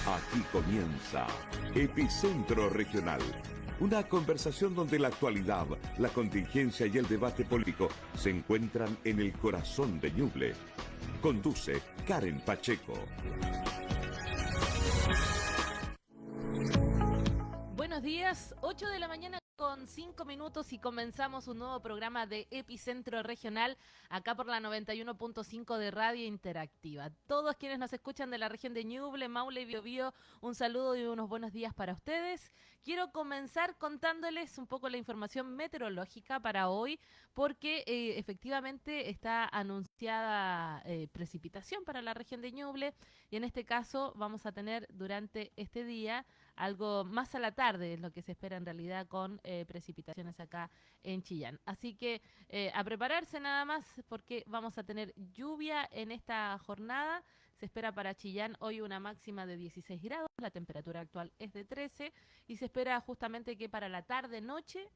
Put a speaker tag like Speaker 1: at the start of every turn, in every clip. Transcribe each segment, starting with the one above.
Speaker 1: Aquí comienza Epicentro Regional, una conversación donde la actualidad, la contingencia y el debate político se encuentran en el corazón de Ñuble. Conduce Karen Pacheco.
Speaker 2: Buenos días, 8 de la mañana con 5 minutos y comenzamos un nuevo programa de Epicentro Regional acá por la 91.5 de Radio Interactiva. Todos quienes nos escuchan de la región de Ñuble, Maule y Biobío, un saludo y unos buenos días para ustedes. Quiero comenzar contándoles un poco la información meteorológica para hoy porque efectivamente está anunciada precipitación para la región de Ñuble y en este caso vamos a tener durante este día algo más a la tarde, es lo que se espera en realidad con precipitaciones acá en Chillán. Así que a prepararse nada más porque vamos a tener lluvia en esta jornada. Se espera para Chillán hoy una máxima de 16 grados, la temperatura actual es de 13 y se espera justamente que para la tarde-noche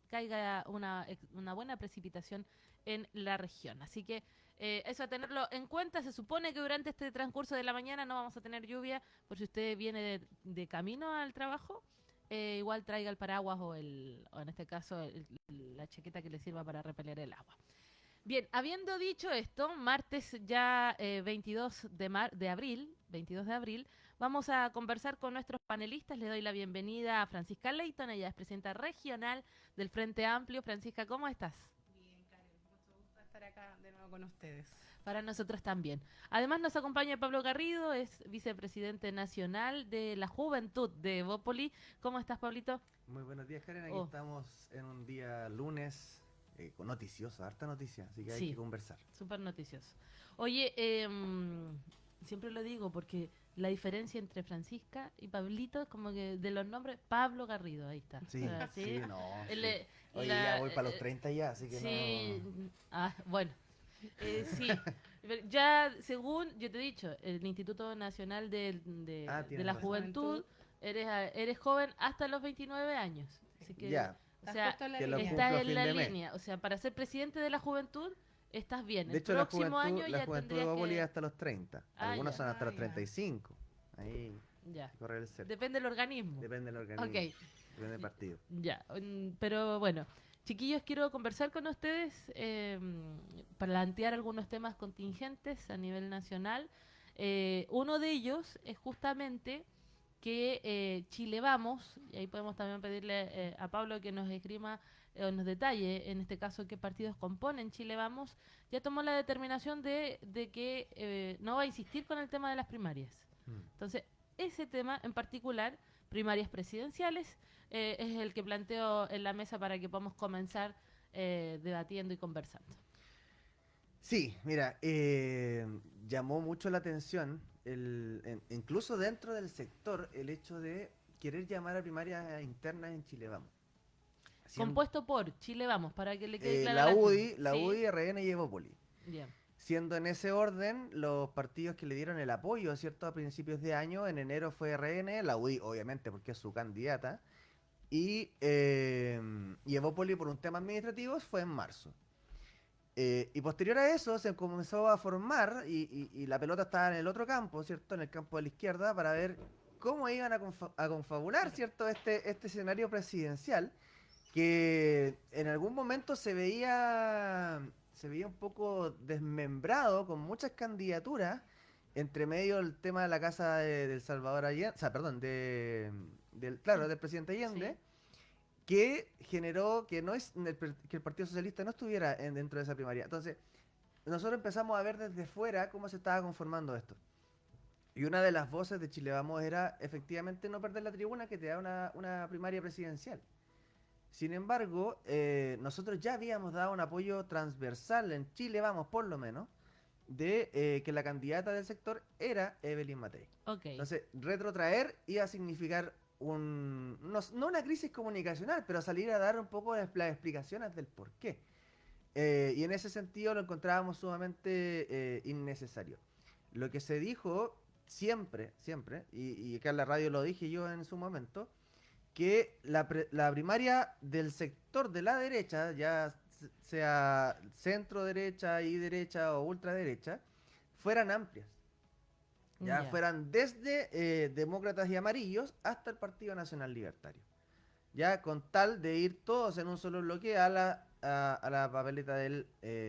Speaker 2: caiga una buena precipitación en la región. Así que eso a tenerlo en cuenta. Se supone que durante este transcurso de la mañana no vamos a tener lluvia, por si usted viene de camino al trabajo, igual traiga el paraguas o en este caso la chaqueta que le sirva para repeler el agua. Bien, habiendo dicho esto, martes ya 22 de abril, 22 de abril, vamos a conversar con nuestros panelistas. Le doy la bienvenida a Francisca Leighton, ella es presidenta regional del Frente Amplio. Francisca, ¿cómo estás?
Speaker 3: Bien, Karen, mucho gusto estar acá de nuevo con ustedes.
Speaker 2: Para nosotros también. Además nos acompaña Pablo Garrido, es vicepresidente nacional de la Juventud de Evópoli. ¿Cómo estás, Pablito?
Speaker 4: Muy buenos días, Karen. Aquí estamos en un día lunes con noticioso, harta noticia, así que hay que conversar.
Speaker 2: Súper noticioso. Oye, siempre lo digo porque la diferencia entre Francisca y Pablito es como que de los nombres, Pablo Garrido, ahí está.
Speaker 4: Sí,
Speaker 2: ¿Sí?
Speaker 4: sí, no.
Speaker 2: El,
Speaker 4: Oye, ya voy para los 30 ya, así que
Speaker 2: sí,
Speaker 4: no.
Speaker 2: Bueno. Sí, ya según yo te he dicho, el Instituto Nacional de la Juventud, eres joven hasta los 29 años. Así que,
Speaker 4: ya.
Speaker 2: o sea,
Speaker 3: que
Speaker 2: estás en la línea. O sea, para ser presidente de la Juventud, estás bien.
Speaker 4: De
Speaker 2: El
Speaker 4: hecho,
Speaker 2: próximo año
Speaker 4: la
Speaker 2: ya
Speaker 4: juventud
Speaker 2: tendrías
Speaker 4: de Bópoli
Speaker 2: que...
Speaker 4: hasta los 30.
Speaker 2: Ah,
Speaker 4: Algunos
Speaker 2: ya.
Speaker 4: son hasta los
Speaker 3: ya.
Speaker 4: 35. Ahí
Speaker 2: Ya.
Speaker 4: corre el cerco.
Speaker 2: Depende del organismo.
Speaker 4: Depende del organismo.
Speaker 2: Ok.
Speaker 4: Depende del partido.
Speaker 2: Ya, pero bueno, chiquillos, quiero conversar con ustedes, plantear algunos temas contingentes a nivel nacional. Uno de ellos es justamente que Chile Vamos, y ahí podemos también pedirle a Pablo que nos esgrima o nos detalle, en este caso, qué partidos componen Chile Vamos, ya tomó la determinación de que no va a insistir con el tema de las primarias. Entonces, ese tema en particular, primarias presidenciales, es el que planteo en la mesa para que podamos comenzar debatiendo y conversando.
Speaker 4: Sí, mira, llamó mucho la atención, incluso dentro del sector, el hecho de querer llamar a primarias internas en Chile Vamos.
Speaker 2: Compuesto por Chile Vamos, para que le quede claro
Speaker 4: la
Speaker 2: a
Speaker 4: UDI,
Speaker 2: gente.
Speaker 4: la
Speaker 2: Sí.
Speaker 4: UDI, RN y Evópoli.
Speaker 2: Bien.
Speaker 4: Siendo en ese orden los partidos que le dieron el apoyo, ¿cierto? A principios de año, en enero fue RN, la UDI obviamente porque es su candidata, y Evópoli por un tema administrativo fue en marzo. Y posterior a eso se comenzó a formar y la pelota estaba en el otro campo, ¿cierto? En el campo de la izquierda para ver cómo iban a confabular, ¿cierto? Este escenario presidencial que en algún momento se veía un poco desmembrado con muchas candidaturas entre medio del tema de la casa del Salvador Allende, o sea, perdón, del presidente Allende.
Speaker 2: Sí.
Speaker 4: Que generó que que el Partido Socialista no estuviera dentro de esa primaria. Entonces, nosotros empezamos a ver desde fuera cómo se estaba conformando esto. Y una de las voces de Chile Vamos era efectivamente no perder la tribuna que te da una primaria presidencial. Sin embargo, nosotros ya habíamos dado un apoyo transversal en Chile Vamos, por lo menos, de que la candidata del sector era Evelyn Matei.
Speaker 2: Okay.
Speaker 4: Entonces, retrotraer iba a significar no una crisis comunicacional, pero salir a dar un poco las explicaciones del por qué. Y en ese sentido lo encontrábamos sumamente innecesario. Lo que se dijo siempre, y acá en la radio lo dije yo en su momento, que la primaria del sector de la derecha, ya sea centro derecha y derecha o ultraderecha, fueran amplias. Ya
Speaker 2: Ya.
Speaker 4: fueran desde demócratas y amarillos hasta el Partido Nacional Libertario. Ya con tal de ir todos en un solo bloque a la papeleta del,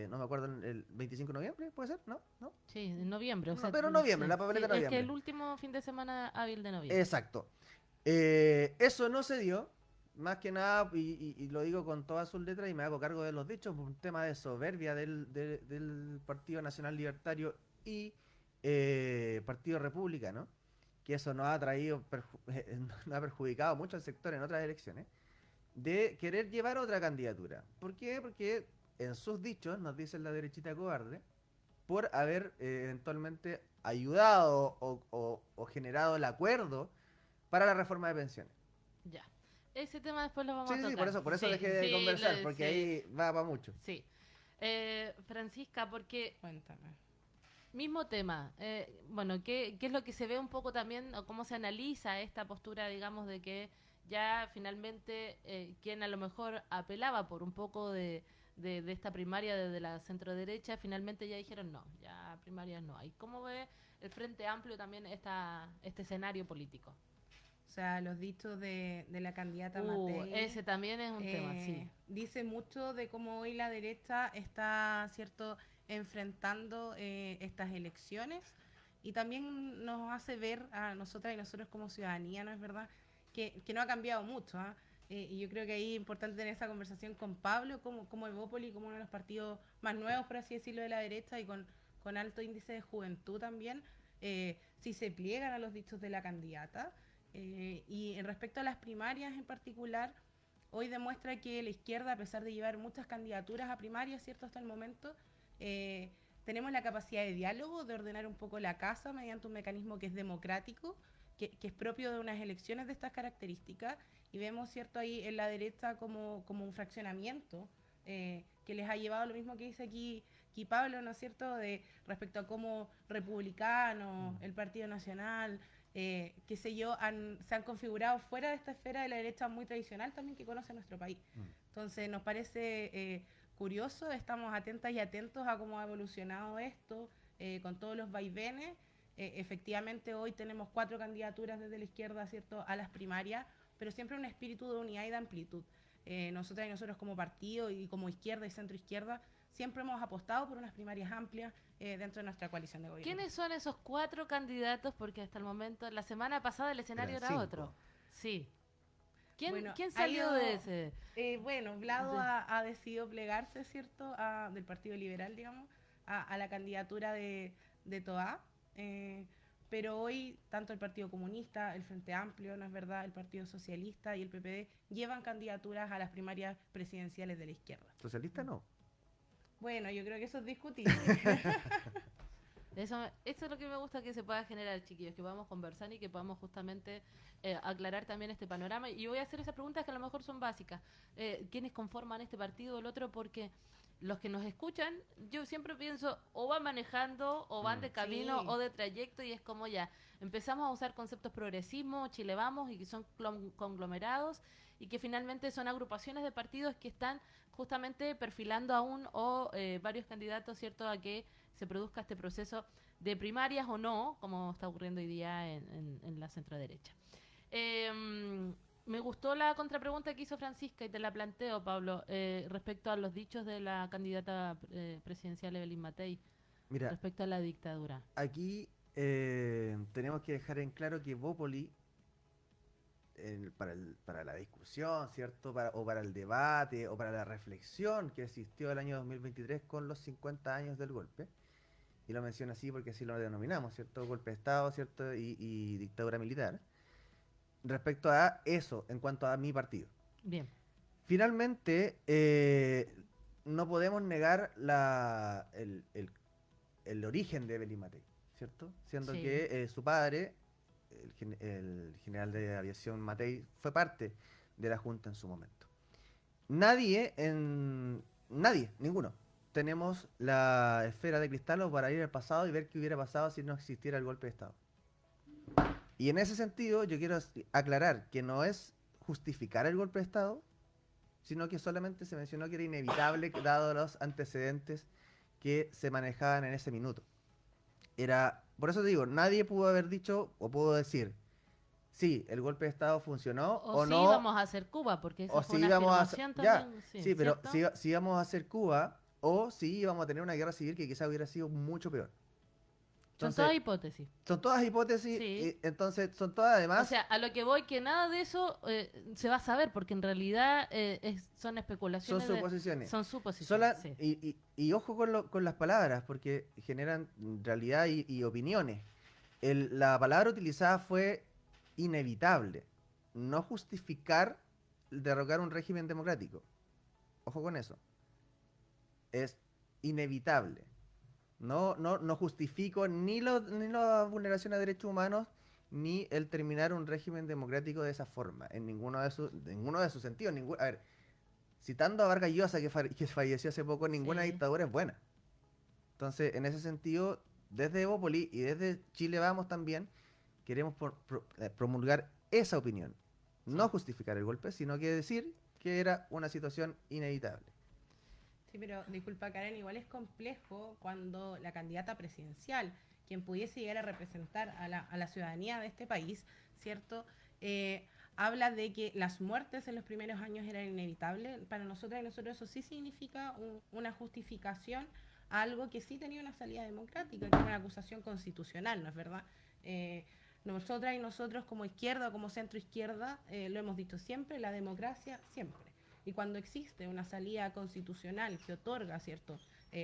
Speaker 4: no me acuerdo, el 25 de noviembre, ¿puede ser? ¿No? ¿No?
Speaker 2: Sí, en noviembre. O
Speaker 4: No,
Speaker 2: sea,
Speaker 4: pero noviembre,
Speaker 2: sí,
Speaker 4: la papeleta
Speaker 2: sí,
Speaker 4: de
Speaker 2: es que
Speaker 4: noviembre.
Speaker 2: el último fin de semana hábil de noviembre.
Speaker 4: Exacto. Eso no se dio, más que nada, y lo digo con todas sus letras y me hago cargo de los dichos, por un tema de soberbia del Partido Nacional Libertario y Partido Republicano, que eso nos ha traído, nos ha perjudicado mucho al sector en otras elecciones, de querer llevar otra candidatura. ¿Por qué? Porque en sus dichos nos dicen la derechita cobarde, por haber eventualmente ayudado o generado el acuerdo para la reforma de pensiones.
Speaker 2: Ya. Ese tema después lo vamos
Speaker 4: Sí,
Speaker 2: a
Speaker 4: sí,
Speaker 2: tocar.
Speaker 4: por eso
Speaker 2: Sí,
Speaker 4: dejé de
Speaker 2: sí,
Speaker 4: conversar, porque
Speaker 2: sí,
Speaker 4: ahí va para mucho.
Speaker 2: sí. Francisca, porque
Speaker 3: Cuéntame.
Speaker 2: mismo tema, bueno, ¿qué es lo que se ve un poco también, o cómo se analiza esta postura, digamos, de que ya finalmente quien a lo mejor apelaba por un poco de esta primaria desde la centro derecha, finalmente ya dijeron no, ya primarias no hay. ¿Cómo ve el Frente Amplio también este escenario político?
Speaker 3: O sea, los dichos de la candidata Matei,
Speaker 2: Ese también es un tema, sí.
Speaker 3: dice mucho de cómo hoy la derecha está, ¿cierto?, enfrentando estas elecciones, y también nos hace ver a nosotras y nosotros como ciudadanía, ¿no es verdad?, que no ha cambiado mucho, ¿ah? Y yo creo que ahí es importante tener esa conversación con Pablo, como Evópoli, como uno de los partidos más nuevos, por así decirlo, de la derecha, y con alto índice de juventud también, si se pliegan a los dichos de la candidata. Y en respecto a las primarias en particular, hoy demuestra que la izquierda, a pesar de llevar muchas candidaturas a primarias, ¿cierto?, hasta el momento, tenemos la capacidad de diálogo, de ordenar un poco la casa mediante un mecanismo que es democrático, que es propio de unas elecciones de estas características, y vemos, ¿cierto?, ahí en la derecha como un fraccionamiento que les ha llevado lo mismo que dice aquí Pablo, ¿no es cierto?, de respecto a cómo republicanos, el Partido Nacional, qué sé yo, se han configurado fuera de esta esfera de la derecha muy tradicional también que conoce nuestro país. Entonces nos parece curioso, estamos atentas y atentos a cómo ha evolucionado esto, con todos los vaivenes. Efectivamente hoy tenemos 4 candidaturas desde la izquierda, ¿cierto?, a las primarias, pero siempre un espíritu de unidad y de amplitud. Nosotras y nosotros como partido y como izquierda y centro izquierda siempre hemos apostado por unas primarias amplias dentro de nuestra coalición de gobierno.
Speaker 2: ¿Quiénes son esos 4 candidatos? Porque hasta el momento, la semana pasada el escenario
Speaker 4: Eran
Speaker 2: era
Speaker 4: 5.
Speaker 2: otro. Sí.
Speaker 3: Bueno,
Speaker 2: ¿Quién
Speaker 3: ha
Speaker 2: salió
Speaker 3: ido-
Speaker 2: de ese?
Speaker 3: Bueno, Vlado ha decidido plegarse, ¿cierto?, del Partido Liberal, digamos, a la candidatura de Toá. Pero hoy, tanto el Partido Comunista, el Frente Amplio, ¿no es verdad?, el Partido Socialista y el PPD llevan candidaturas a las primarias presidenciales de la izquierda.
Speaker 4: ¿Socialista no?
Speaker 3: Bueno, yo creo que eso es discutible.
Speaker 2: Eso es lo que me gusta que se pueda generar, chiquillos, que podamos conversar y que podamos justamente aclarar también este panorama. Y voy a hacer esas preguntas que a lo mejor son básicas. ¿Quiénes conforman este partido o el otro? Porque los que nos escuchan, yo siempre pienso, o van manejando, o van de camino,
Speaker 3: Sí.
Speaker 2: o de trayecto, y es como ya, empezamos a usar conceptos progresismo, Chile Vamos, y que son conglomerados, y que finalmente son agrupaciones de partidos que están justamente perfilando aún o varios candidatos, ¿cierto?, a que se produzca este proceso de primarias o no, como está ocurriendo hoy día en la centroderecha. Me gustó la contrapregunta que hizo Francisca y te la planteo, Pablo, respecto a los dichos de la candidata presidencial Evelyn Matei,
Speaker 4: Mira,
Speaker 2: respecto a la dictadura.
Speaker 4: aquí tenemos que dejar en claro que Bópoli, para la discusión, ¿cierto? O para el debate, o para la reflexión que existió el año 2023 con los 50 años del golpe, y lo menciono así porque así lo denominamos, ¿cierto? Golpe de Estado, ¿cierto? Y dictadura militar. Respecto a eso, en cuanto a mi partido.
Speaker 2: Bien.
Speaker 4: Finalmente, no podemos negar el origen de Evelyn Matei, ¿cierto? Siendo
Speaker 2: Sí.
Speaker 4: que su padre, el general de aviación Matei, fue parte de la Junta en su momento. Nadie, ninguno, tenemos la esfera de cristal para ir al pasado y ver qué hubiera pasado si no existiera el golpe de Estado. Y en ese sentido, yo quiero aclarar que no es justificar el golpe de Estado, sino que solamente se mencionó que era inevitable dado los antecedentes que se manejaban en ese minuto. Era por eso te digo, nadie pudo haber dicho o pudo decir, sí, el golpe de Estado funcionó o
Speaker 2: sí
Speaker 4: no.
Speaker 2: vamos a hacer Cuba, porque esa
Speaker 4: O
Speaker 2: fue
Speaker 4: si
Speaker 2: una
Speaker 4: íbamos a
Speaker 2: afirmación
Speaker 4: ya,
Speaker 2: también.
Speaker 4: sí, pero
Speaker 2: ¿cierto?
Speaker 4: si íbamos a hacer Cuba o si íbamos a tener una guerra civil que quizás hubiera sido mucho peor.
Speaker 2: Son
Speaker 4: Entonces,
Speaker 2: todas hipótesis.
Speaker 4: son todas hipótesis,
Speaker 2: Sí.
Speaker 4: entonces son todas además...
Speaker 2: O sea, a lo que voy, que nada de eso se va a saber, porque en realidad son
Speaker 4: son
Speaker 2: especulaciones.
Speaker 4: suposiciones.
Speaker 2: Son suposiciones. Sí.
Speaker 4: Y ojo con las palabras, porque generan realidad y opiniones. La palabra utilizada fue inevitable, no justificar derrocar un régimen democrático. Ojo con eso. Es inevitable. No justifico ni la vulneración a derechos humanos ni el terminar un régimen democrático de esa forma, en ninguno de sus sentidos. A ver, citando a Vargas Llosa, que falleció hace poco, ninguna
Speaker 2: Sí.
Speaker 4: dictadura es buena. Entonces, en ese sentido, desde Evópoli y desde Chile Vamos también, queremos promulgar esa opinión. No justificar el golpe, sino que decir que era una situación inevitable.
Speaker 3: Sí, pero disculpa Karen, igual es complejo cuando la candidata presidencial, quien pudiese llegar a representar a la ciudadanía de este país, ¿cierto? Habla de que las muertes en los primeros años eran inevitables. Para nosotros eso sí significa una justificación a algo que sí tenía una salida democrática, que es una acusación constitucional, ¿no es verdad? Nosotras y nosotros como izquierda, como centro izquierda, lo hemos dicho siempre, la democracia siempre. Y cuando existe una salida constitucional que otorga, ¿cierto?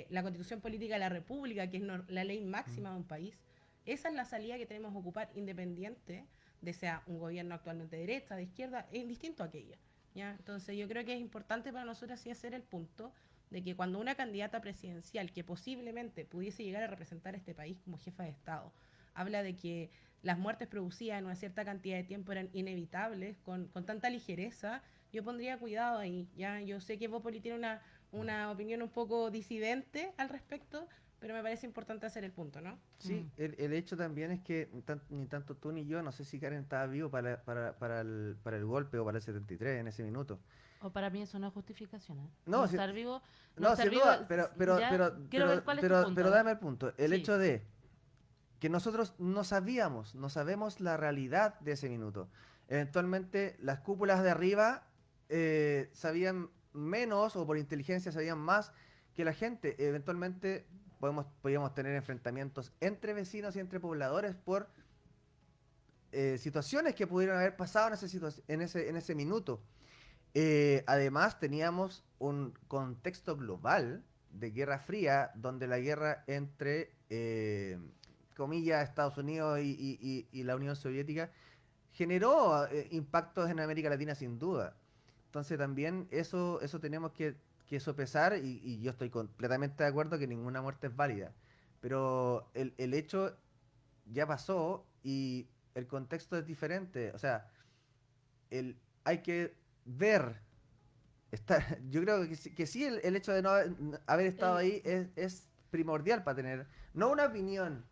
Speaker 3: La Constitución Política de la República, que es la ley máxima de un país, esa es la salida que tenemos que ocupar independiente de sea un gobierno actualmente de derecha, de izquierda, es indistinto a aquello, ¿ya? Entonces yo creo que es importante para nosotros sí hacer el punto de que cuando una candidata presidencial que posiblemente pudiese llegar a representar a este país como jefa de Estado, habla de que las muertes producidas en una cierta cantidad de tiempo eran inevitables, con tanta ligereza, yo pondría cuidado ahí, ¿ya? Yo sé que Evópoli tiene una opinión un poco disidente al respecto, pero me parece importante hacer el punto, ¿no?
Speaker 4: Sí, el hecho también es que ni tanto tú ni yo, no sé si Karen estaba vivo para el golpe o para el 73 en ese minuto.
Speaker 2: O para mí eso no es justificación, ¿eh?
Speaker 4: No,
Speaker 2: No
Speaker 4: si-
Speaker 2: estar vivo.
Speaker 4: No,
Speaker 2: estar
Speaker 4: sin
Speaker 2: vivo,
Speaker 4: duda, pero
Speaker 2: quiero ver cuál es tu punto.
Speaker 4: pero dame el punto. El
Speaker 2: Sí.
Speaker 4: hecho de que nosotros no sabemos la realidad de ese minuto. Eventualmente las cúpulas de arriba sabían menos o por inteligencia sabían más que la gente. Eventualmente podíamos tener enfrentamientos entre vecinos y entre pobladores por situaciones que pudieron haber pasado en ese minuto. Además teníamos un contexto global de Guerra Fría, donde la guerra entre, comillas, Estados Unidos y la Unión Soviética generó impactos en América Latina sin duda. Entonces también eso tenemos que sopesar y yo estoy completamente de acuerdo que ninguna muerte es válida. Pero el hecho ya pasó y el contexto es diferente. O sea, hay que ver. Yo creo que sí el hecho de no haber estado ahí es primordial para tener, no una opinión,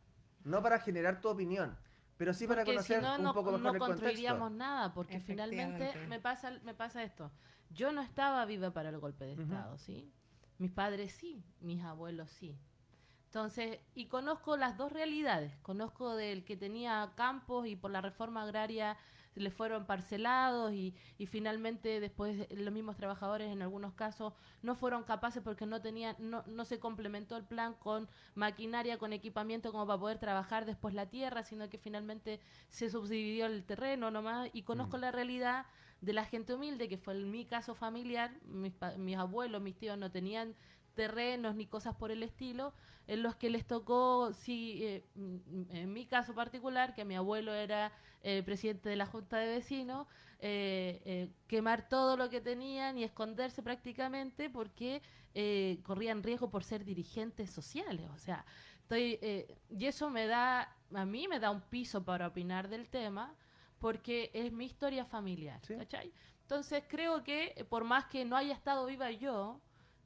Speaker 4: no para generar tu opinión, pero sí para
Speaker 2: Porque
Speaker 4: conocer
Speaker 2: si no,
Speaker 4: un poco mejor
Speaker 2: no
Speaker 4: el
Speaker 2: construiríamos
Speaker 4: contexto.
Speaker 2: nada, porque finalmente
Speaker 3: Efectivamente.
Speaker 2: me pasa esto. Yo no estaba viva para el golpe de
Speaker 4: Ujú.
Speaker 2: Estado, ¿sí? Mis padres sí, mis abuelos sí. Entonces, y conozco las dos realidades. Conozco del que tenía campos y por la reforma agraria le fueron parcelados y finalmente después los mismos trabajadores en algunos casos no fueron capaces porque no se complementó el plan con maquinaria, con equipamiento como para poder trabajar después la tierra, sino que finalmente se subdividió el terreno nomás. Y conozco la realidad de la gente humilde, que fue mi caso familiar. Mis abuelos, mis tíos no tenían terrenos ni cosas por el estilo, en los que les tocó, sí, en mi caso particular, que mi abuelo era presidente de la Junta de Vecinos, quemar todo lo que tenían y esconderse prácticamente porque corrían riesgo por ser dirigentes sociales. O sea, y eso a mí me da un piso para opinar del tema, porque es mi historia familiar,
Speaker 4: Sí.
Speaker 2: ¿cachai? Entonces creo que por más que no haya estado viva yo,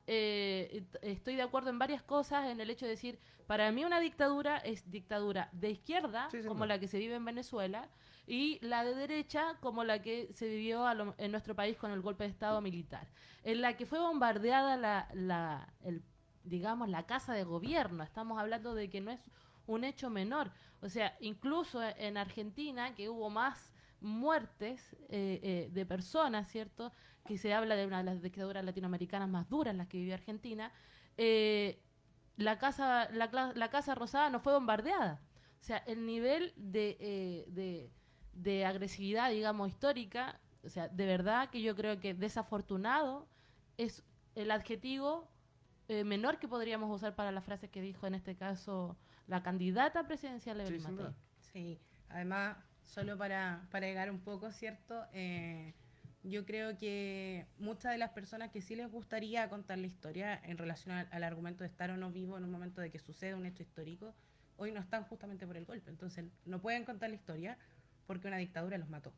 Speaker 2: estoy de acuerdo en varias cosas, en el hecho de decir, para mí una dictadura es dictadura de izquierda,
Speaker 4: Sí, sin
Speaker 2: como
Speaker 4: duda.
Speaker 2: la que se vive en Venezuela, y la de derecha, como la que se vivió en nuestro país con el golpe de Estado militar, en la que fue bombardeada digamos, la casa de gobierno. Estamos hablando de que no es un hecho menor. O sea, incluso en Argentina, que hubo más muertes de personas, ¿cierto? Que se habla de una de las dictaduras latinoamericanas más duras, las que vivió Argentina, la Casa Rosada no fue bombardeada. O sea, el nivel de agresividad, digamos, histórica, o sea, de verdad que yo creo que desafortunado es el adjetivo menor que podríamos usar para la frase que dijo en este caso la candidata presidencial Evelyn
Speaker 4: sin
Speaker 2: Matei.
Speaker 4: duda.
Speaker 3: Sí, además, solo para llegar un poco, ¿cierto? Yo creo que muchas de las personas que sí les gustaría contar la historia en relación al argumento de estar o no vivo en un momento de que suceda un hecho histórico, hoy no están justamente por el golpe. Entonces, no pueden contar la historia porque una dictadura los mató.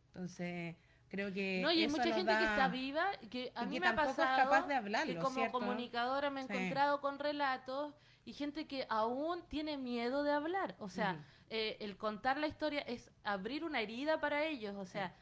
Speaker 3: Entonces, creo que
Speaker 2: No, y hay
Speaker 3: eso
Speaker 2: mucha
Speaker 3: nos
Speaker 2: gente que
Speaker 3: da-
Speaker 2: está viva, que a
Speaker 3: y
Speaker 2: mí
Speaker 3: que
Speaker 2: me ha
Speaker 3: tampoco es
Speaker 2: pasado
Speaker 3: capaz de hablarlo,
Speaker 2: que como
Speaker 3: ¿cierto?
Speaker 2: comunicadora me he
Speaker 3: Sí.
Speaker 2: encontrado con relatos y gente que aún tiene miedo de hablar. O sea,
Speaker 3: Ujú.
Speaker 2: el contar la historia es abrir una herida para ellos. O sea,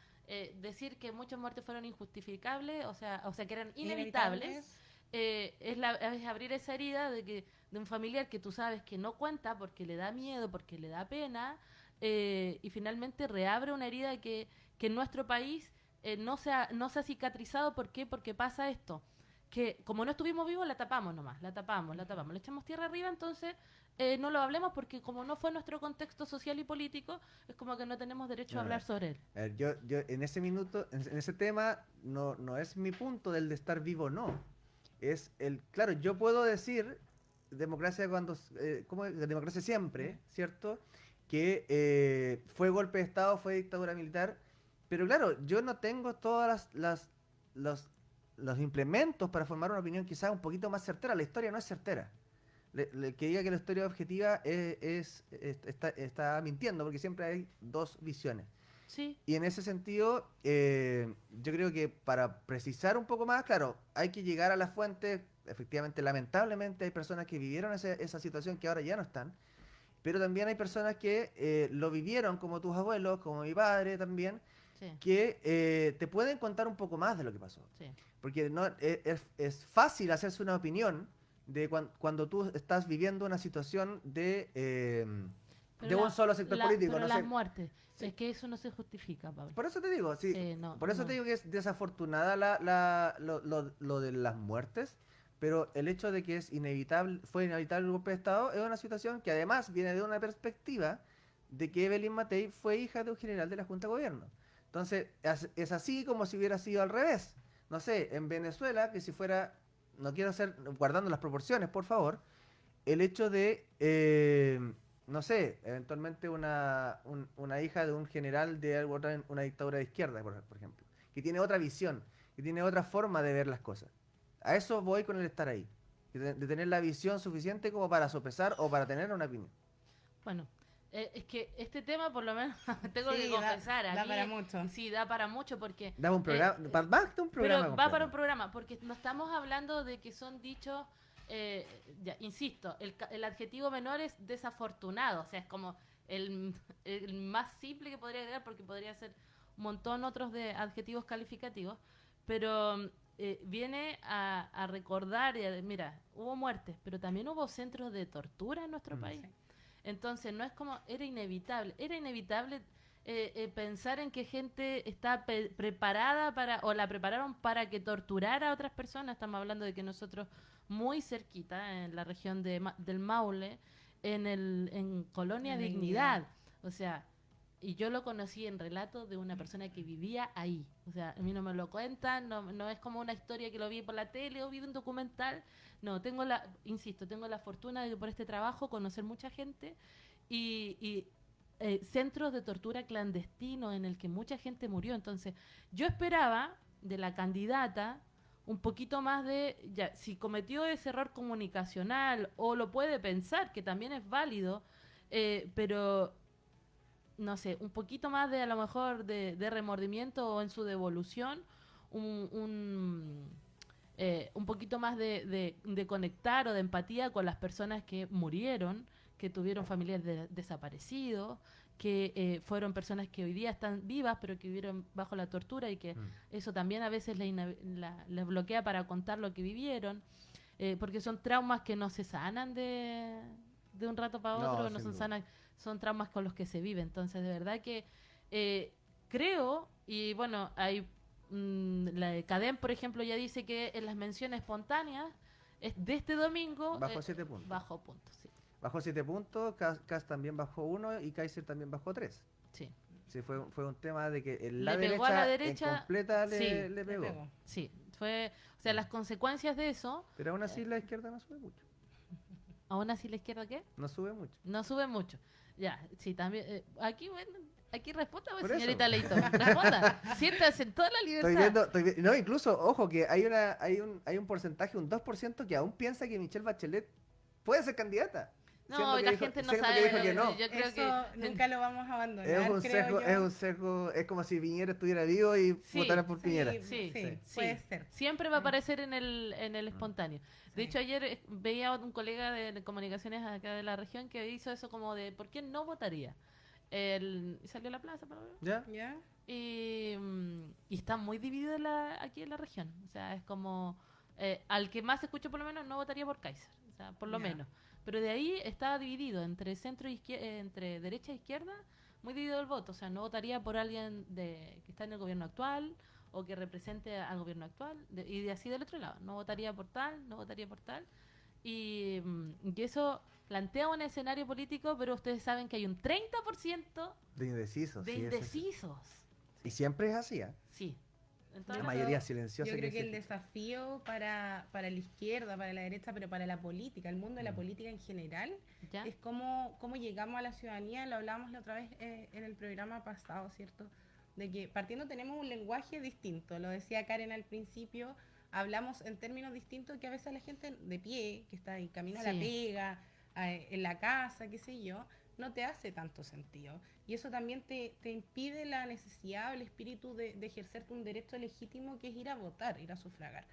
Speaker 2: decir que muchas muertes fueron injustificables, o sea que eran inevitables. Es abrir esa herida de un familiar que tú sabes que no cuenta porque le da miedo, porque le da pena, y finalmente reabre una herida que en nuestro país no se ha cicatrizado. ¿Por qué? Porque pasa esto, que como no estuvimos vivos la tapamos nomás, la tapamos, le echamos tierra arriba, entonces no lo hablemos porque como no fue nuestro contexto social y político, es como que no tenemos derecho a
Speaker 4: No,
Speaker 2: hablar sobre él.
Speaker 4: A ver, yo en ese minuto, en ese tema, no es mi punto del de estar vivo o no. Claro, yo puedo decir democracia como democracia siempre, ¿cierto? Que fue golpe de Estado, fue dictadura militar, pero claro, yo no tengo todas los, los implementos para formar una opinión quizás un poquito más certera. La historia no es certera. Que diga que la historia objetiva está mintiendo, porque siempre hay dos visiones.
Speaker 2: Sí,
Speaker 4: Y en ese sentido, yo creo que para precisar un poco más, claro, hay que llegar a las fuentes. Efectivamente, lamentablemente hay personas que vivieron esa situación que ahora ya no están, pero también hay personas que lo vivieron, como tus abuelos, como mi padre también,
Speaker 2: sí,
Speaker 4: que te pueden contar un poco más de lo que pasó.
Speaker 2: sí.
Speaker 4: Porque no, es fácil hacerse una opinión de cuando tú estás viviendo una situación de
Speaker 2: Pero
Speaker 4: un solo sector político.
Speaker 2: pero
Speaker 4: No
Speaker 2: las
Speaker 4: sé.
Speaker 2: muertes,
Speaker 4: Sí.
Speaker 2: es que eso no se justifica, Pablo.
Speaker 4: Por eso te digo, sí.
Speaker 2: Sí, no,
Speaker 4: Por eso
Speaker 2: no.
Speaker 4: te digo que es desafortunada lo de las muertes, pero el hecho de que fue inevitable el golpe de Estado es una situación que además viene de una perspectiva de que Evelyn Matei fue hija de un general de la Junta de Gobierno. Entonces, es así como si hubiera sido al revés. No sé, en Venezuela, que si fuera, no quiero hacer, guardando las proporciones, por favor, el hecho de, no sé, eventualmente una hija de un general de una dictadura de izquierda, por ejemplo, que tiene otra visión, que tiene otra forma de ver las cosas. A eso voy con el estar ahí, de tener la visión suficiente como para sopesar o para tener una opinión.
Speaker 2: Bueno, es que este tema, por lo menos, tengo
Speaker 3: Sí,
Speaker 2: que
Speaker 3: da-
Speaker 2: confesar, a
Speaker 3: da
Speaker 2: mí,
Speaker 3: para mucho.
Speaker 2: sí, da para mucho porque...
Speaker 4: Dame un programa, más de un programa.
Speaker 2: pero va para
Speaker 4: completo.
Speaker 2: un programa, porque no estamos hablando de que son dichos, ya, insisto, el adjetivo menor es desafortunado, o sea, es como el más simple que podría agregar, porque podría ser un montón otros de adjetivos calificativos, pero viene a recordar, mira, hubo muertes, pero también hubo centros de tortura en nuestro país.
Speaker 3: Sí.
Speaker 2: Entonces, no es como, era inevitable pensar en que gente está preparada o la prepararon para que torturara a otras personas. Estamos hablando de que nosotros, muy cerquita, en la región del Maule, en Colonia
Speaker 3: La
Speaker 2: Dignidad, o sea, y yo lo conocí en relato de una persona que vivía ahí. O sea, a mí no me lo cuentan, no es como una historia que lo vi por la tele o vi un documental. No, insisto, tengo la fortuna de por este trabajo conocer mucha gente y centros de tortura clandestinos en el que mucha gente murió. Entonces, yo esperaba de la candidata un poquito más ya, si cometió ese error comunicacional o lo puede pensar, que también es válido, pero no sé, un poquito más de a lo mejor de remordimiento o en su devolución, un poquito más de conectar o de empatía con las personas que murieron, que tuvieron familiares desaparecidos, que fueron personas que hoy día están vivas pero que vivieron bajo la tortura y que eso también a veces les bloquea para contar lo que vivieron, porque son traumas que no se sanan de un rato para
Speaker 4: No,
Speaker 2: otro,
Speaker 4: sin
Speaker 2: son
Speaker 4: duda.
Speaker 2: sanas, son traumas con los que se vive. Entonces, de verdad que creo, y bueno, hay la de Cadem, por ejemplo, ya dice que en las menciones espontáneas de este domingo
Speaker 4: Bajó 7 puntos.
Speaker 2: bajó puntos, sí.
Speaker 4: Bajó 7 puntos, Kass también bajó 1 y Kaiser también bajó 3.
Speaker 2: Sí,
Speaker 4: Sí, fue un tema de que
Speaker 2: Le pegó a la derecha,
Speaker 4: en completa
Speaker 2: sí,
Speaker 4: le pegó.
Speaker 2: sí. Fue, o sea, las consecuencias de eso,
Speaker 4: Pero aún así la izquierda no sube mucho.
Speaker 2: aún así la izquierda, ¿qué?
Speaker 4: No sube mucho.
Speaker 2: No sube mucho. Ya, sí, también. Aquí, bueno, aquí responda, pues,
Speaker 4: Por eso.
Speaker 2: señorita Leito. Responda. Siéntase en toda la libertad.
Speaker 4: No, incluso, ojo, que hay un porcentaje, un 2% que aún piensa que Michelle Bachelet puede ser candidata.
Speaker 2: No,
Speaker 4: siendo
Speaker 2: y
Speaker 4: que
Speaker 2: la
Speaker 4: dijo-
Speaker 2: gente no
Speaker 4: siendo
Speaker 2: sabe.
Speaker 4: que dijo
Speaker 2: bueno,
Speaker 4: que no.
Speaker 2: Yo creo
Speaker 3: Eso
Speaker 2: que.
Speaker 3: nunca lo vamos a abandonar,
Speaker 4: Es un
Speaker 3: creo
Speaker 4: sesgo,
Speaker 3: yo.
Speaker 4: es un sesgo, es como si Piñera estuviera vivo y
Speaker 2: Sí,
Speaker 4: votaran por
Speaker 3: Sí,
Speaker 4: Piñera.
Speaker 2: Sí,
Speaker 3: sí,
Speaker 2: sí.
Speaker 3: puede ser.
Speaker 2: Siempre va a aparecer en el espontáneo. De
Speaker 3: Sí.
Speaker 2: hecho, ayer veía a un colega de comunicaciones acá de la región que hizo eso como de ¿por qué no votaría? Y salió a la plaza, para ver.
Speaker 4: ¿Ya?
Speaker 3: ¿Ya?
Speaker 2: Y está muy dividido aquí en la región. O sea, es como al que más escucho por lo menos no votaría por Kaiser, o sea, por lo
Speaker 3: Ya.
Speaker 2: menos. Pero de ahí está dividido entre centro e entre derecha e izquierda, muy dividido el voto. O sea, no votaría por alguien que está en el gobierno actual o que represente al gobierno actual. Y de así del otro lado, no votaría por tal, no votaría por tal. Y eso plantea un escenario político, pero ustedes saben que hay un 30%
Speaker 4: De indecisos.
Speaker 2: de
Speaker 4: sí,
Speaker 2: indecisos.
Speaker 4: Y siempre es así, ¿eh?
Speaker 2: Sí.
Speaker 4: La
Speaker 2: Entonces,
Speaker 4: mayoría
Speaker 3: Yo
Speaker 4: silenciosa.
Speaker 3: creo que el
Speaker 4: existe.
Speaker 3: desafío para la izquierda, para la derecha, pero para la política, el mundo de la política en general,
Speaker 2: ¿ya?
Speaker 3: es cómo llegamos a la ciudadanía. Lo hablábamos la otra vez en el programa pasado, ¿cierto? De que partiendo tenemos un lenguaje distinto. Lo decía Karen al principio, hablamos en términos distintos que a veces la gente de pie, que está ahí, camina a la
Speaker 2: Sí.
Speaker 3: pega, en la casa, qué sé yo, no te hace tanto sentido. Y eso también te impide la necesidad o el espíritu de ejercer un derecho legítimo, que es ir a votar, ir a sufragar.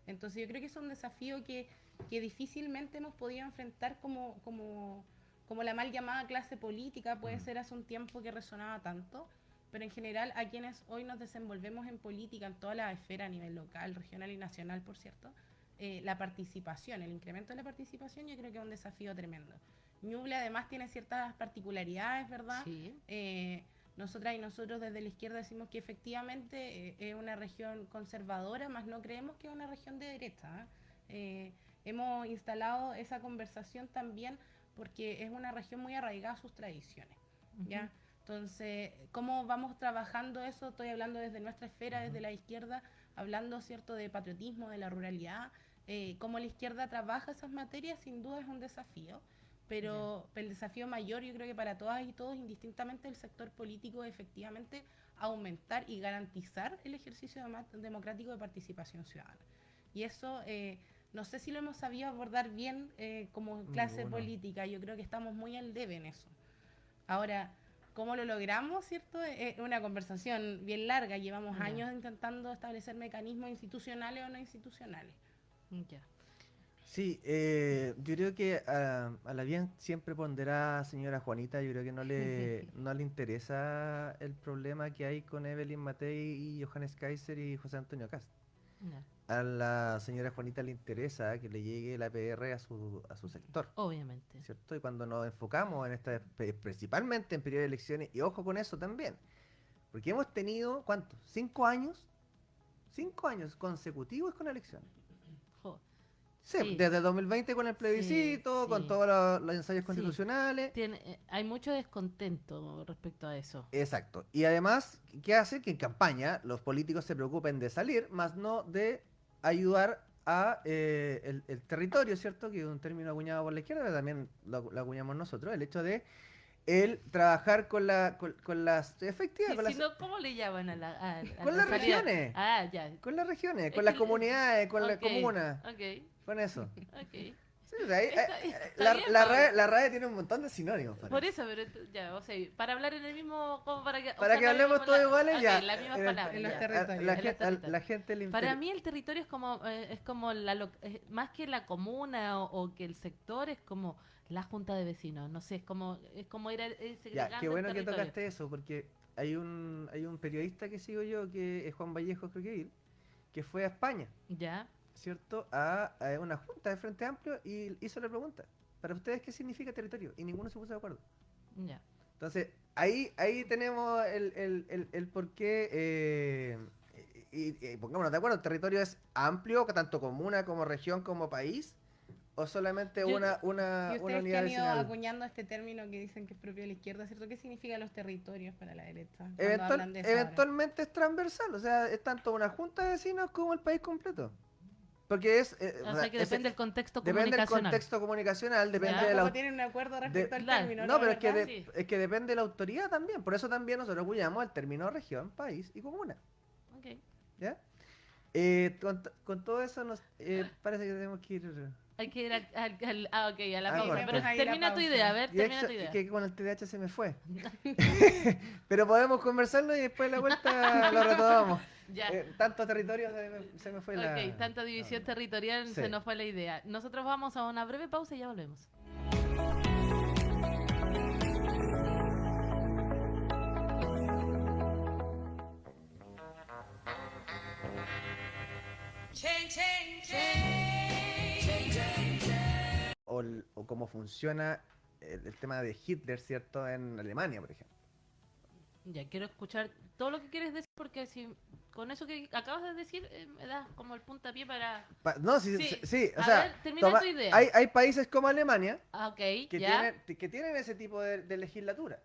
Speaker 3: Entonces yo creo que es un desafío que difícilmente hemos podido enfrentar como la mal llamada clase política, puede ser hace un tiempo que resonaba tanto, pero en general a quienes hoy nos desenvolvemos en política, en toda la esfera a nivel local, regional y nacional, por cierto, la participación, el incremento de la participación, yo creo que es un desafío tremendo. Ñuble además tiene ciertas particularidades, ¿verdad?
Speaker 2: Sí.
Speaker 3: Nosotras y nosotros desde la izquierda decimos que efectivamente es una región conservadora, más no creemos que es una región de derecha. Hemos instalado esa conversación también porque es una región muy arraigada a sus tradiciones, ¿ya? Entonces, ¿cómo vamos trabajando eso? Estoy hablando desde nuestra esfera, desde la izquierda, hablando, ¿cierto?, de patriotismo, de la ruralidad. Cómo la izquierda trabaja esas materias, sin duda es un desafío. Pero el desafío mayor, yo creo que para todas y todos, indistintamente del sector político, es efectivamente aumentar y garantizar el ejercicio democrático de participación ciudadana. Y eso, no sé si lo hemos sabido abordar bien como clase
Speaker 4: Ninguno.
Speaker 3: política. Yo creo que estamos muy al debe en eso. Ahora, ¿cómo lo logramos, cierto? Es una conversación bien larga. Llevamos
Speaker 2: Ya.
Speaker 3: años intentando establecer mecanismos institucionales o no institucionales.
Speaker 2: Ya.
Speaker 4: Sí, yo creo que a la bien siempre pondrá señora Juanita, yo creo que no le interesa el problema que hay con Evelyn Matei y Johannes Kaiser y José Antonio Cast.
Speaker 2: Ya.
Speaker 4: A la señora Juanita le interesa que le llegue la PR a su sector,
Speaker 2: Obviamente.
Speaker 4: ¿cierto? Y cuando nos enfocamos en principalmente en periodo de elecciones, y ojo con eso también, porque hemos tenido, ¿cuántos? 5 años, 5 años consecutivos con elecciones.
Speaker 2: Jo.
Speaker 4: Sí,
Speaker 2: Sí.
Speaker 4: desde 2020 con el plebiscito,
Speaker 2: Sí,
Speaker 4: con
Speaker 2: sí.
Speaker 4: todos los ensayos
Speaker 2: Sí.
Speaker 4: constitucionales.
Speaker 2: Hay mucho descontento respecto a eso.
Speaker 4: Exacto. Y además, ¿qué hace? Que en campaña los políticos se preocupen de salir, más no de ayudar a el territorio, ¿cierto? Que es un término acuñado por la izquierda, pero también lo acuñamos nosotros. El hecho de el trabajar con las efectivas,
Speaker 2: Y
Speaker 4: con
Speaker 2: si
Speaker 4: las,
Speaker 2: no, ¿cómo le llaman a
Speaker 4: con
Speaker 2: la
Speaker 4: las
Speaker 2: salida?
Speaker 4: regiones,
Speaker 2: Ah, ya.
Speaker 4: con las regiones,
Speaker 2: Es
Speaker 4: con las
Speaker 2: que-
Speaker 4: comunidades, con las
Speaker 2: Ok,
Speaker 4: comunas,
Speaker 2: Ok,
Speaker 4: con eso.
Speaker 2: ok.
Speaker 4: Sí, o sea,
Speaker 2: Está bien,
Speaker 4: la
Speaker 2: Pablo.
Speaker 4: RAE tiene un montón de sinónimos. para
Speaker 2: Por
Speaker 4: eso.
Speaker 2: eso, pero ya, o sea, para hablar en el mismo, como para que,
Speaker 4: Para que hablemos todos iguales, ya.
Speaker 2: Las mismas
Speaker 4: En el-
Speaker 2: palabras.
Speaker 3: en los
Speaker 2: ya.
Speaker 3: territorios.
Speaker 4: La,
Speaker 2: En los
Speaker 4: gen- a
Speaker 2: territorios.
Speaker 4: la gente le
Speaker 2: Para
Speaker 4: interesa.
Speaker 2: mí el territorio es como más que la comuna o que el sector, es como la junta de vecinos. No sé, es como ir segregando
Speaker 4: Ya, qué
Speaker 2: el
Speaker 4: bueno que
Speaker 2: territorio.
Speaker 4: tocaste eso, porque hay un periodista que sigo yo, que es Juan Vallejo, creo que fue a España,
Speaker 2: Ya,
Speaker 4: ¿cierto? A una junta de Frente Amplio y hizo la pregunta. para ustedes, ¿qué significa territorio? Y ninguno se puso de acuerdo.
Speaker 2: Ya.
Speaker 4: Entonces, ahí tenemos el por qué, y pongámonos de acuerdo, el territorio es amplio, tanto comuna como región como país, o solamente
Speaker 2: Yo-
Speaker 4: una
Speaker 3: Y ustedes que
Speaker 4: unidad
Speaker 3: han ido
Speaker 4: vecinal.
Speaker 3: acuñando este término que dicen que es propio de la izquierda, ¿cierto? ¿Qué significan los territorios para la derecha? Cuando hablan de eso ahora?
Speaker 4: Eventualmente es transversal, o sea, es tanto una junta de vecinos como el país completo. Porque es...
Speaker 2: O sea que depende del contexto
Speaker 4: depende del
Speaker 2: comunicacional.
Speaker 4: contexto comunicacional, depende
Speaker 2: Ya.
Speaker 4: de
Speaker 3: Tampoco
Speaker 4: la...
Speaker 3: tienen un acuerdo respecto al
Speaker 2: Claro.
Speaker 3: término,
Speaker 4: No, pero es
Speaker 3: ¿verdad?
Speaker 2: Sí.
Speaker 4: es que depende de la autoridad también. Por eso también nosotros cuidamos el término región, país y comuna.
Speaker 2: Ok.
Speaker 4: ¿Ya? Con todo eso parece que tenemos que ir...
Speaker 2: Hay que ir ok, a la
Speaker 4: Ah,
Speaker 2: pausa.
Speaker 4: correcto.
Speaker 2: Pero
Speaker 3: Ahí la
Speaker 2: termina tu
Speaker 3: pausa.
Speaker 2: idea, a ver,
Speaker 4: Y
Speaker 2: termina
Speaker 4: eso-
Speaker 2: tu
Speaker 4: y
Speaker 2: idea.
Speaker 4: que con el TDAH se me fue. Pero podemos conversarlo y después de la vuelta lo retomamos.
Speaker 2: Ya.
Speaker 4: Tanto territorio se me fue la...
Speaker 2: Ok, tanta división territorial
Speaker 4: Sí.
Speaker 2: se nos fue la idea. Nosotros vamos a una breve pausa y ya volvemos.
Speaker 4: O cómo funciona el tema de Hitler, ¿cierto? En Alemania, por ejemplo.
Speaker 2: Ya, quiero escuchar todo lo que quieres decir porque si con eso que acabas de decir me das como el puntapié para...
Speaker 4: No, sí,
Speaker 2: Sí.
Speaker 4: sí, o
Speaker 2: A
Speaker 4: sea,
Speaker 2: ver, termina tu idea.
Speaker 4: hay países como Alemania
Speaker 2: Ah, ok,
Speaker 4: que
Speaker 2: ya,
Speaker 4: tienen ese tipo de legislatura.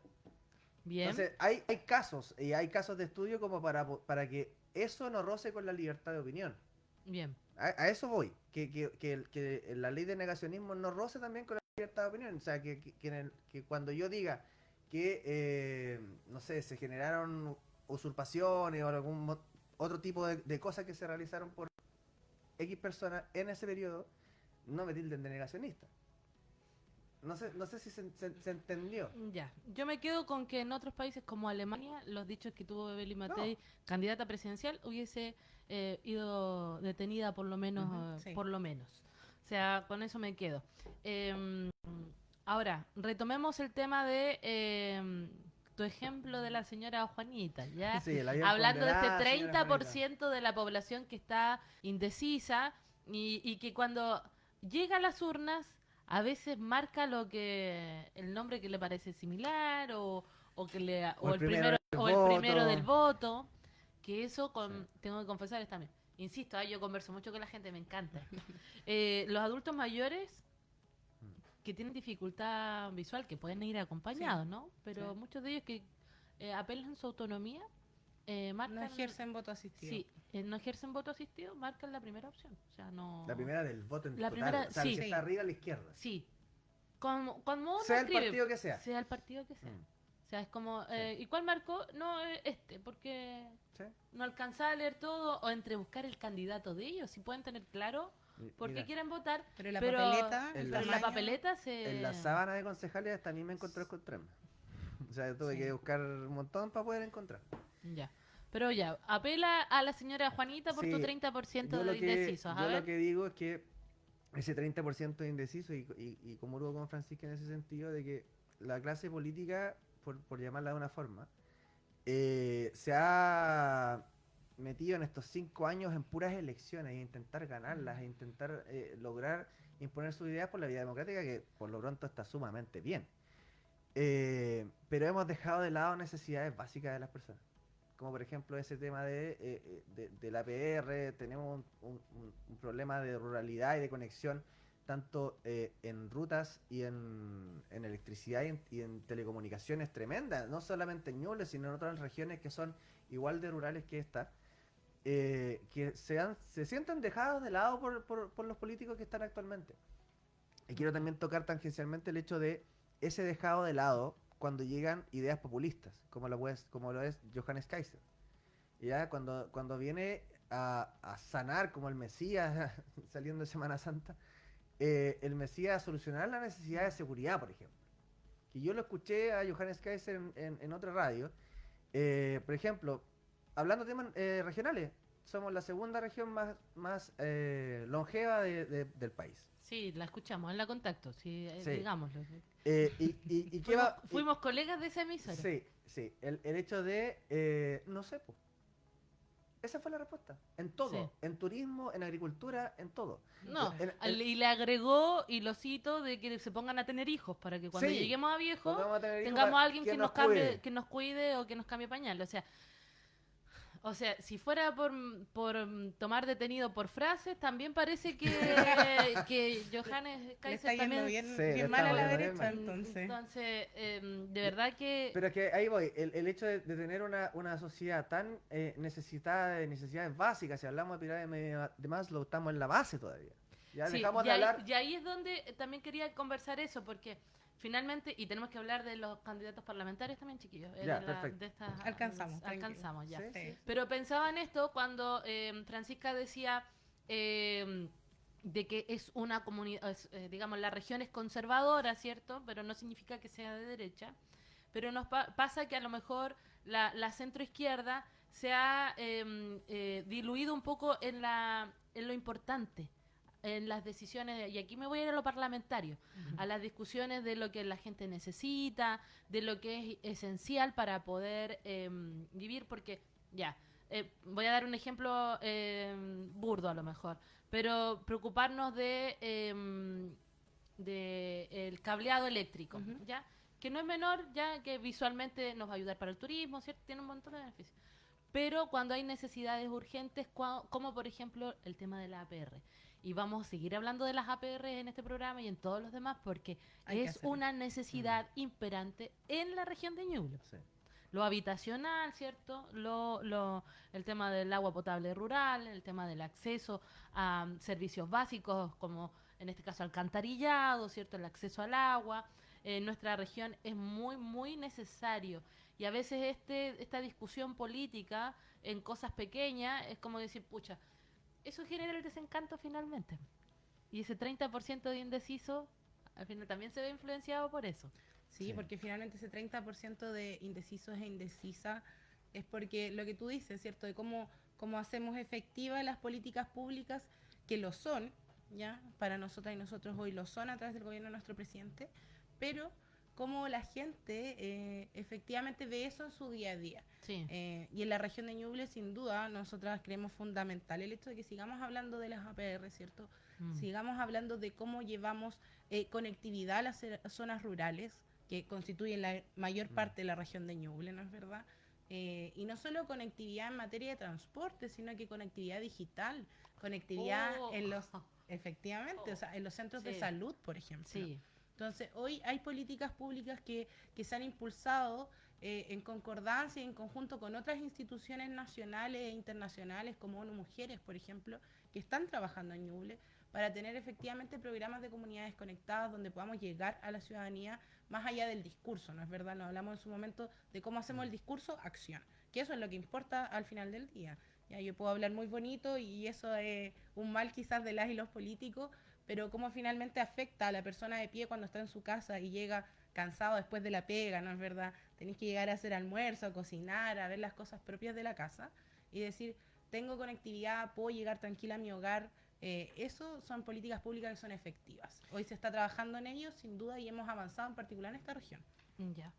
Speaker 2: bien,
Speaker 4: Entonces, hay casos, y hay casos de estudio como para que eso no roce con la libertad de opinión.
Speaker 2: bien.
Speaker 4: A eso voy, que la ley de negacionismo no roce también con la libertad de opinión. O sea, que cuando yo diga que, no sé, se generaron usurpaciones o otro tipo de cosas que se realizaron por X personas en ese periodo, no me tilden de negacionista. No sé si se entendió.
Speaker 2: Ya, yo me quedo con que en otros países como Alemania, los dichos que tuvo Evelyn Matei, candidata presidencial, hubiese ido detenida por lo menos,
Speaker 3: Ujú, sí.
Speaker 2: por lo menos. O sea, con eso me quedo. Ahora, retomemos el tema de tu ejemplo de la señora Juanita, ¿ya?
Speaker 4: Sí, la habían
Speaker 2: Hablando de este
Speaker 4: condenado, señora
Speaker 2: 30% de la población que está indecisa y que cuando llega a las urnas a veces marca el nombre que le parece similar o que o el primero
Speaker 4: del
Speaker 2: el primero
Speaker 4: voto.
Speaker 2: del voto, que eso
Speaker 4: Sí.
Speaker 2: tengo que confesarles también. Insisto, yo converso mucho con la gente, me encanta. Los adultos mayores que tienen dificultad visual, que pueden ir acompañados, ¿no? Pero
Speaker 3: Sí.
Speaker 2: muchos de ellos que apelan su autonomía, marcan...
Speaker 3: No ejercen voto asistido.
Speaker 2: Sí, no ejercen voto asistido, marcan la primera opción. O sea, no...
Speaker 4: La primera del voto en
Speaker 2: La
Speaker 4: total,
Speaker 2: primera,
Speaker 4: o sea, el
Speaker 2: sí.
Speaker 4: que está arriba a la izquierda.
Speaker 2: Sí. Cuando uno
Speaker 4: Sea el
Speaker 2: escribe,
Speaker 4: partido que sea.
Speaker 2: sea el partido que sea.
Speaker 4: Mm.
Speaker 2: O sea, es como,
Speaker 4: Sí.
Speaker 2: ¿y cuál marcó? No, porque
Speaker 4: ¿Sí?
Speaker 2: no alcanzaba a leer todo o entre buscar el candidato de ellos, si pueden tener claro por qué
Speaker 4: Mira,
Speaker 2: quieren votar,
Speaker 3: Pero la
Speaker 2: pero
Speaker 3: papeleta,
Speaker 4: en
Speaker 3: el
Speaker 2: pero en la
Speaker 3: tamaño,
Speaker 2: papeleta se...
Speaker 4: en la sábana de concejales hasta a mí me encontró encontrarme. O sea, tuve
Speaker 3: Sí.
Speaker 4: que buscar un montón para poder encontrar.
Speaker 2: Ya. Pero ya, apela a la señora Juanita por
Speaker 4: Sí,
Speaker 2: tu 30%
Speaker 4: Yo
Speaker 2: de
Speaker 4: lo que,
Speaker 2: indecisos. A
Speaker 4: yo
Speaker 2: ver.
Speaker 4: lo que digo es que ese 30% de indeciso, y comulgo con Francisca en ese sentido, de que la clase política, por llamarla de una forma, se ha metido en estos 5 años en puras elecciones, e intentar ganarlas, e intentar lograr imponer sus ideas por la vía democrática, que por lo pronto está sumamente bien. Pero hemos dejado de lado necesidades básicas de las personas. Como por ejemplo ese tema de la PR, tenemos un problema de ruralidad y de conexión tanto en rutas y en electricidad y en telecomunicaciones tremendas, no solamente en Ñuble, sino en otras regiones que son igual de rurales que esta, que se sienten dejados de lado por los políticos que están actualmente. Y quiero también tocar tangencialmente el hecho de ese dejado de lado cuando llegan ideas populistas, como lo es Johannes Kaiser. Ya cuando viene a sanar como el Mesías saliendo de Semana Santa, el Mesías a solucionar la necesidad de seguridad, por ejemplo. Que yo lo escuché a Johannes Kaiser en otra radio. Por ejemplo, hablando de temas regionales, somos la segunda región más longeva del país.
Speaker 2: Sí, la escuchamos, en la contacto, sí,
Speaker 4: Sí.
Speaker 2: digámoslo.
Speaker 4: ¿Y qué va?
Speaker 2: Fuimos colegas de esa emisora.
Speaker 4: Sí, sí. El hecho de, no sé, po. Esa fue la respuesta. En todo.
Speaker 2: Sí.
Speaker 4: En turismo, en agricultura, en todo.
Speaker 2: No,
Speaker 4: En-
Speaker 2: y le agregó, y lo cito, de que se pongan a tener hijos para que cuando
Speaker 4: Sí,
Speaker 2: lleguemos a viejos
Speaker 4: cuando vamos a tener hijos,
Speaker 2: tengamos
Speaker 4: para
Speaker 2: a alguien
Speaker 4: que
Speaker 2: que
Speaker 4: nos
Speaker 2: nos cambie,
Speaker 4: cuide.
Speaker 2: que nos cuide o que nos cambie pañal. O sea, si fuera por tomar detenido por frases, también parece que Johannes
Speaker 3: Le
Speaker 2: Kaiser
Speaker 3: está yendo
Speaker 2: también.
Speaker 3: bien,
Speaker 4: Sí, le
Speaker 3: bien mal a
Speaker 4: está
Speaker 3: la
Speaker 4: yendo bien
Speaker 3: derecha,
Speaker 4: mal.
Speaker 3: entonces.
Speaker 2: Entonces, de verdad que...
Speaker 4: Pero es que ahí voy, el hecho de tener una sociedad tan necesitada de necesidades básicas, si hablamos de pirámide de Maslow, estamos en la base todavía. Ya
Speaker 2: Sí,
Speaker 4: dejamos
Speaker 2: y
Speaker 4: de
Speaker 2: ahí,
Speaker 4: hablar.
Speaker 2: y ahí es donde también quería conversar eso, porque finalmente, y tenemos que hablar de los candidatos parlamentarios también, chiquillos.
Speaker 4: Ya,
Speaker 2: de
Speaker 4: perfecto.
Speaker 2: de estas,
Speaker 3: Alcanzamos,
Speaker 2: alcanzamos ya.
Speaker 4: Sí, sí.
Speaker 2: Pero pensaba en esto cuando Francisca decía de que es una comunidad, digamos, la región es conservadora, ¿cierto? Pero no significa que sea de derecha. Pero nos pasa que a lo mejor la centroizquierda se ha diluido un poco en lo importante, en las decisiones, y aquí me voy a ir a lo parlamentario, a las discusiones de lo que la gente necesita, de lo que es esencial para poder vivir, porque ya, voy a dar un ejemplo burdo a lo mejor, pero preocuparnos de el cableado eléctrico,
Speaker 3: Ujú.
Speaker 2: ¿ya? Que no es menor, ya que visualmente nos va a ayudar para el turismo, ¿cierto? Tiene un montón de beneficios. Pero cuando hay necesidades urgentes, como por ejemplo el tema de la APR. Y vamos a seguir hablando de las APR en este programa y en todos los demás, porque
Speaker 3: Hay que
Speaker 2: es
Speaker 3: hacerlo.
Speaker 2: una necesidad imperante en la región de Ñuble.
Speaker 4: Sí.
Speaker 2: Lo habitacional, ¿cierto? El tema del agua potable rural, el tema del acceso a servicios básicos como en este caso alcantarillado, ¿cierto? El acceso al agua. En nuestra región es muy, muy necesario. Y a veces esta discusión política en cosas pequeñas es como decir, pucha, eso genera el desencanto finalmente. Y ese 30% de indeciso al final también se ve influenciado por eso.
Speaker 3: Sí,
Speaker 4: Sí.
Speaker 3: porque finalmente ese 30% de indecisos e indecisa es porque lo que tú dices, ¿cierto? De cómo hacemos efectivas las políticas públicas, que lo son, ¿ya? Para nosotras y nosotros hoy lo son a través del gobierno de nuestro presidente, pero cómo la gente efectivamente ve eso en su día a día.
Speaker 2: Sí.
Speaker 3: Y en la región de Ñuble, sin duda, nosotras creemos fundamental el hecho de que sigamos hablando de las APR, ¿cierto?
Speaker 2: Mm.
Speaker 3: Sigamos hablando de cómo llevamos conectividad a las zonas rurales, que constituyen la mayor parte de la región de Ñuble, ¿no es verdad? Y no solo conectividad en materia de transporte, sino que conectividad digital, conectividad
Speaker 2: Oh.
Speaker 3: en los, efectivamente,
Speaker 2: Oh.
Speaker 3: o sea, en los centros de
Speaker 2: Sí.
Speaker 3: salud, por ejemplo.
Speaker 2: Sí.
Speaker 3: Entonces, hoy hay políticas públicas que se han impulsado en concordancia y en conjunto con otras instituciones nacionales e internacionales, como ONU Mujeres, por ejemplo, que están trabajando en Ñuble para tener efectivamente programas de comunidades conectadas donde podamos llegar a la ciudadanía más allá del discurso, ¿no es verdad? Nos hablamos en su momento de cómo hacemos el discurso, acción, que eso es lo que importa al final del día. Ya, yo puedo hablar muy bonito y eso es un mal quizás de las y los políticos, pero cómo finalmente afecta a la persona de pie cuando está en su casa y llega cansado después de la pega, ¿no es verdad? Tenéis que llegar a hacer almuerzo, a cocinar, a ver las cosas propias de la casa y decir, tengo conectividad, puedo llegar tranquila a mi hogar. Eso son políticas públicas que son efectivas. Hoy se está trabajando en ello, sin duda, y hemos avanzado en particular en esta región.
Speaker 2: Ya.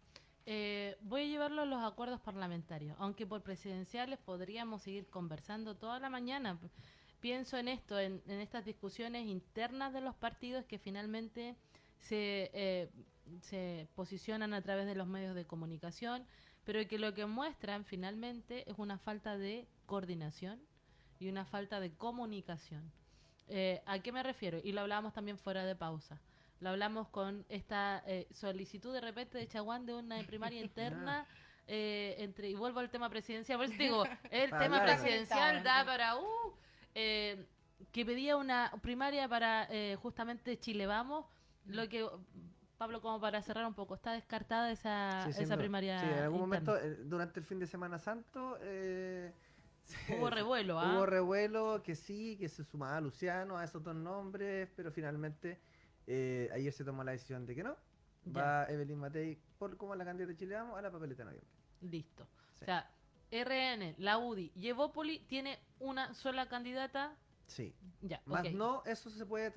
Speaker 2: Voy a llevarlo a los acuerdos parlamentarios, aunque por presidenciales podríamos seguir conversando toda la mañana. Pienso en esto, en estas discusiones internas de los partidos que finalmente se posicionan a través de los medios de comunicación, pero que lo que muestran finalmente es una falta de coordinación y una falta de comunicación. ¿A qué me refiero? Y lo hablábamos también fuera de pausa. Lo hablamos con esta solicitud de repente de Chaguán de una primaria interna. Y vuelvo al tema presidencial, por eso te digo, el
Speaker 4: Para
Speaker 2: tema
Speaker 4: hablar.
Speaker 2: presidencial da para que pedía una primaria para justamente Chile Vamos, lo que Pablo, como para cerrar un poco, está descartada esa,
Speaker 4: Sí, sin
Speaker 2: esa
Speaker 4: duda.
Speaker 2: primaria
Speaker 4: Sí, en algún
Speaker 2: interna.
Speaker 4: momento, durante el fin de Semana Santo,
Speaker 2: Hubo revuelo, ¿ah?
Speaker 4: hubo revuelo, que sí, que se sumaba Luciano a esos dos nombres, pero finalmente ayer se tomó la decisión de que no.
Speaker 2: Ya.
Speaker 4: Va Evelyn Matei como la candidata de Chile Vamos a la papeleta de noviembre.
Speaker 2: Listo.
Speaker 4: Sí.
Speaker 2: O sea, RN, la UDI y Evópoli tiene una sola candidata.
Speaker 4: Sí.
Speaker 2: Ya,
Speaker 4: Más
Speaker 2: ok.
Speaker 4: no, eso se puede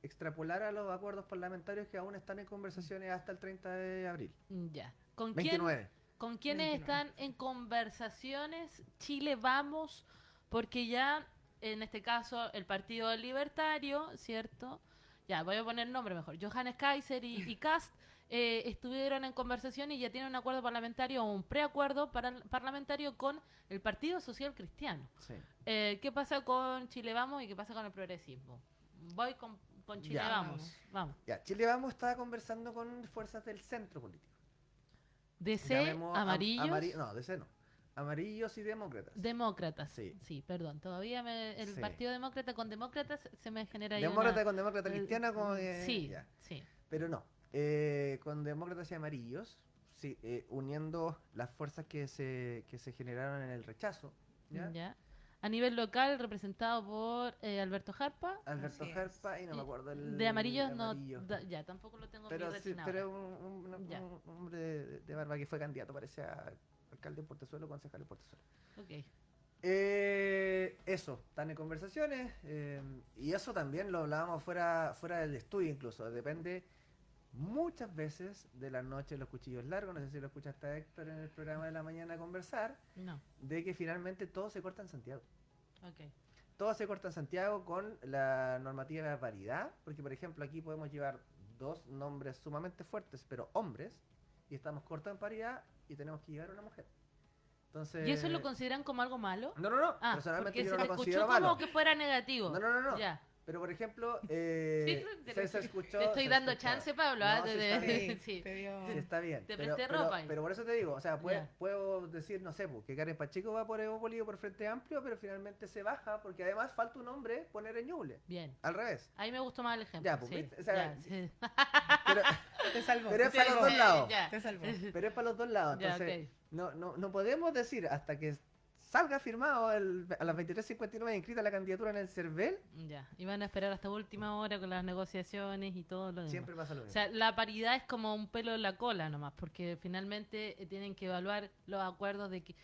Speaker 4: extrapolar a los acuerdos parlamentarios que aún están en conversaciones hasta el 30 de abril.
Speaker 2: Ya. ¿Con
Speaker 4: 29.
Speaker 2: ¿Con quiénes
Speaker 3: 29.
Speaker 2: están en conversaciones? Chile Vamos, porque ya, en este caso, el Partido Libertario, ¿cierto? Ya, voy a poner nombre mejor. Johannes Kaiser y Kast estuvieron en conversación y ya tienen un acuerdo parlamentario o un preacuerdo parlamentario con el Partido Social Cristiano.
Speaker 4: Sí.
Speaker 2: ¿Qué pasa con Chile Vamos y qué pasa con el progresismo? Voy con Chile
Speaker 4: Ya.
Speaker 2: Vamos. Vamos.
Speaker 4: Ya, Chile Vamos estaba conversando con fuerzas del centro político.
Speaker 2: DC,
Speaker 4: Llamemos
Speaker 2: amarillos,
Speaker 4: no, DC no. Amarillos y demócratas.
Speaker 2: demócratas. Sí.
Speaker 4: Sí.
Speaker 2: Perdón. Todavía el
Speaker 4: Sí.
Speaker 2: Partido Demócrata con demócratas se me genera ahí
Speaker 4: Demócrata
Speaker 2: una...
Speaker 4: con demócrata cristiana, como
Speaker 2: Sí,
Speaker 4: ya.
Speaker 2: sí.
Speaker 4: Pero no. Con demócratas y amarillos, sí, uniendo las fuerzas que se generaron en el rechazo. ¿Ya?
Speaker 2: Ya. A nivel local, representado por Alberto Jarpa.
Speaker 4: Alberto
Speaker 3: Así es.
Speaker 4: Jarpa y no me acuerdo el
Speaker 2: De amarillos
Speaker 4: amarillo.
Speaker 2: no, ya, tampoco lo tengo
Speaker 4: Pero
Speaker 2: bien
Speaker 4: sí,
Speaker 2: retinado.
Speaker 4: pero es un
Speaker 2: Ya.
Speaker 4: hombre de barba que fue candidato, parece a alcalde de Portezuelo, concejal de Portezuelo.
Speaker 2: Ok.
Speaker 4: Eso, están en conversaciones y eso también lo hablábamos fuera del estudio incluso, depende muchas veces de la noche de los cuchillos largos, no sé si lo escuchaste a Héctor en el programa de la mañana conversar,
Speaker 2: No.
Speaker 4: de que finalmente todo se corta en Santiago.
Speaker 2: Ok.
Speaker 4: Todo se corta en Santiago con la normativa de paridad, porque por ejemplo aquí podemos llevar dos nombres sumamente fuertes, pero hombres, y estamos cortos en paridad y tenemos que llevar a una mujer. Entonces,
Speaker 2: ¿Y eso lo consideran como algo malo?
Speaker 4: no, no, no,
Speaker 2: Ah,
Speaker 4: personalmente
Speaker 2: porque
Speaker 4: yo
Speaker 2: se
Speaker 4: no
Speaker 2: te
Speaker 4: lo
Speaker 2: escuchó
Speaker 4: considero
Speaker 2: como
Speaker 4: malo.
Speaker 2: que fuera negativo.
Speaker 4: No.
Speaker 2: Ya.
Speaker 4: Pero por ejemplo,
Speaker 2: Sí,
Speaker 4: se escuchó.
Speaker 2: Te estoy
Speaker 4: se
Speaker 2: dando
Speaker 4: escuchó.
Speaker 2: chance, Pablo.
Speaker 4: No,
Speaker 2: ¿ah?
Speaker 4: sí
Speaker 2: De-
Speaker 4: está bien.
Speaker 2: sí.
Speaker 3: Te dio...
Speaker 4: Sí, está bien.
Speaker 2: Te
Speaker 4: pero,
Speaker 2: presté
Speaker 4: pero-
Speaker 2: ropa ahí.
Speaker 4: pero por eso te digo, o sea,
Speaker 2: Ya.
Speaker 4: puedo decir, no sé, que Karen Pacheco va por Evópoli o por Frente Amplio, pero finalmente se baja porque además falta un hombre poner en Ñuble.
Speaker 2: Bien.
Speaker 4: Al revés.
Speaker 2: Ahí me gustó más el ejemplo.
Speaker 4: Ya, pues,
Speaker 2: sí.
Speaker 4: ¿viste? O sea,
Speaker 2: Ya, sí.
Speaker 4: Pero,
Speaker 3: Te salvó.
Speaker 4: pero es
Speaker 3: te
Speaker 4: para los
Speaker 3: salvó,
Speaker 4: dos lados.
Speaker 2: Ya.
Speaker 3: Te salvó.
Speaker 4: pero es para los dos lados.
Speaker 2: Ya,
Speaker 4: Entonces,
Speaker 2: ok.
Speaker 4: no podemos decir hasta que salga firmado a las 23:59 inscrita la candidatura en el CERVEL,
Speaker 2: Ya. Y van a esperar hasta última hora con las negociaciones y todo lo demás.
Speaker 4: siempre pasa lo
Speaker 2: O
Speaker 4: mismo.
Speaker 2: sea, la paridad es como un pelo en la cola nomás, porque finalmente tienen que evaluar los acuerdos de que...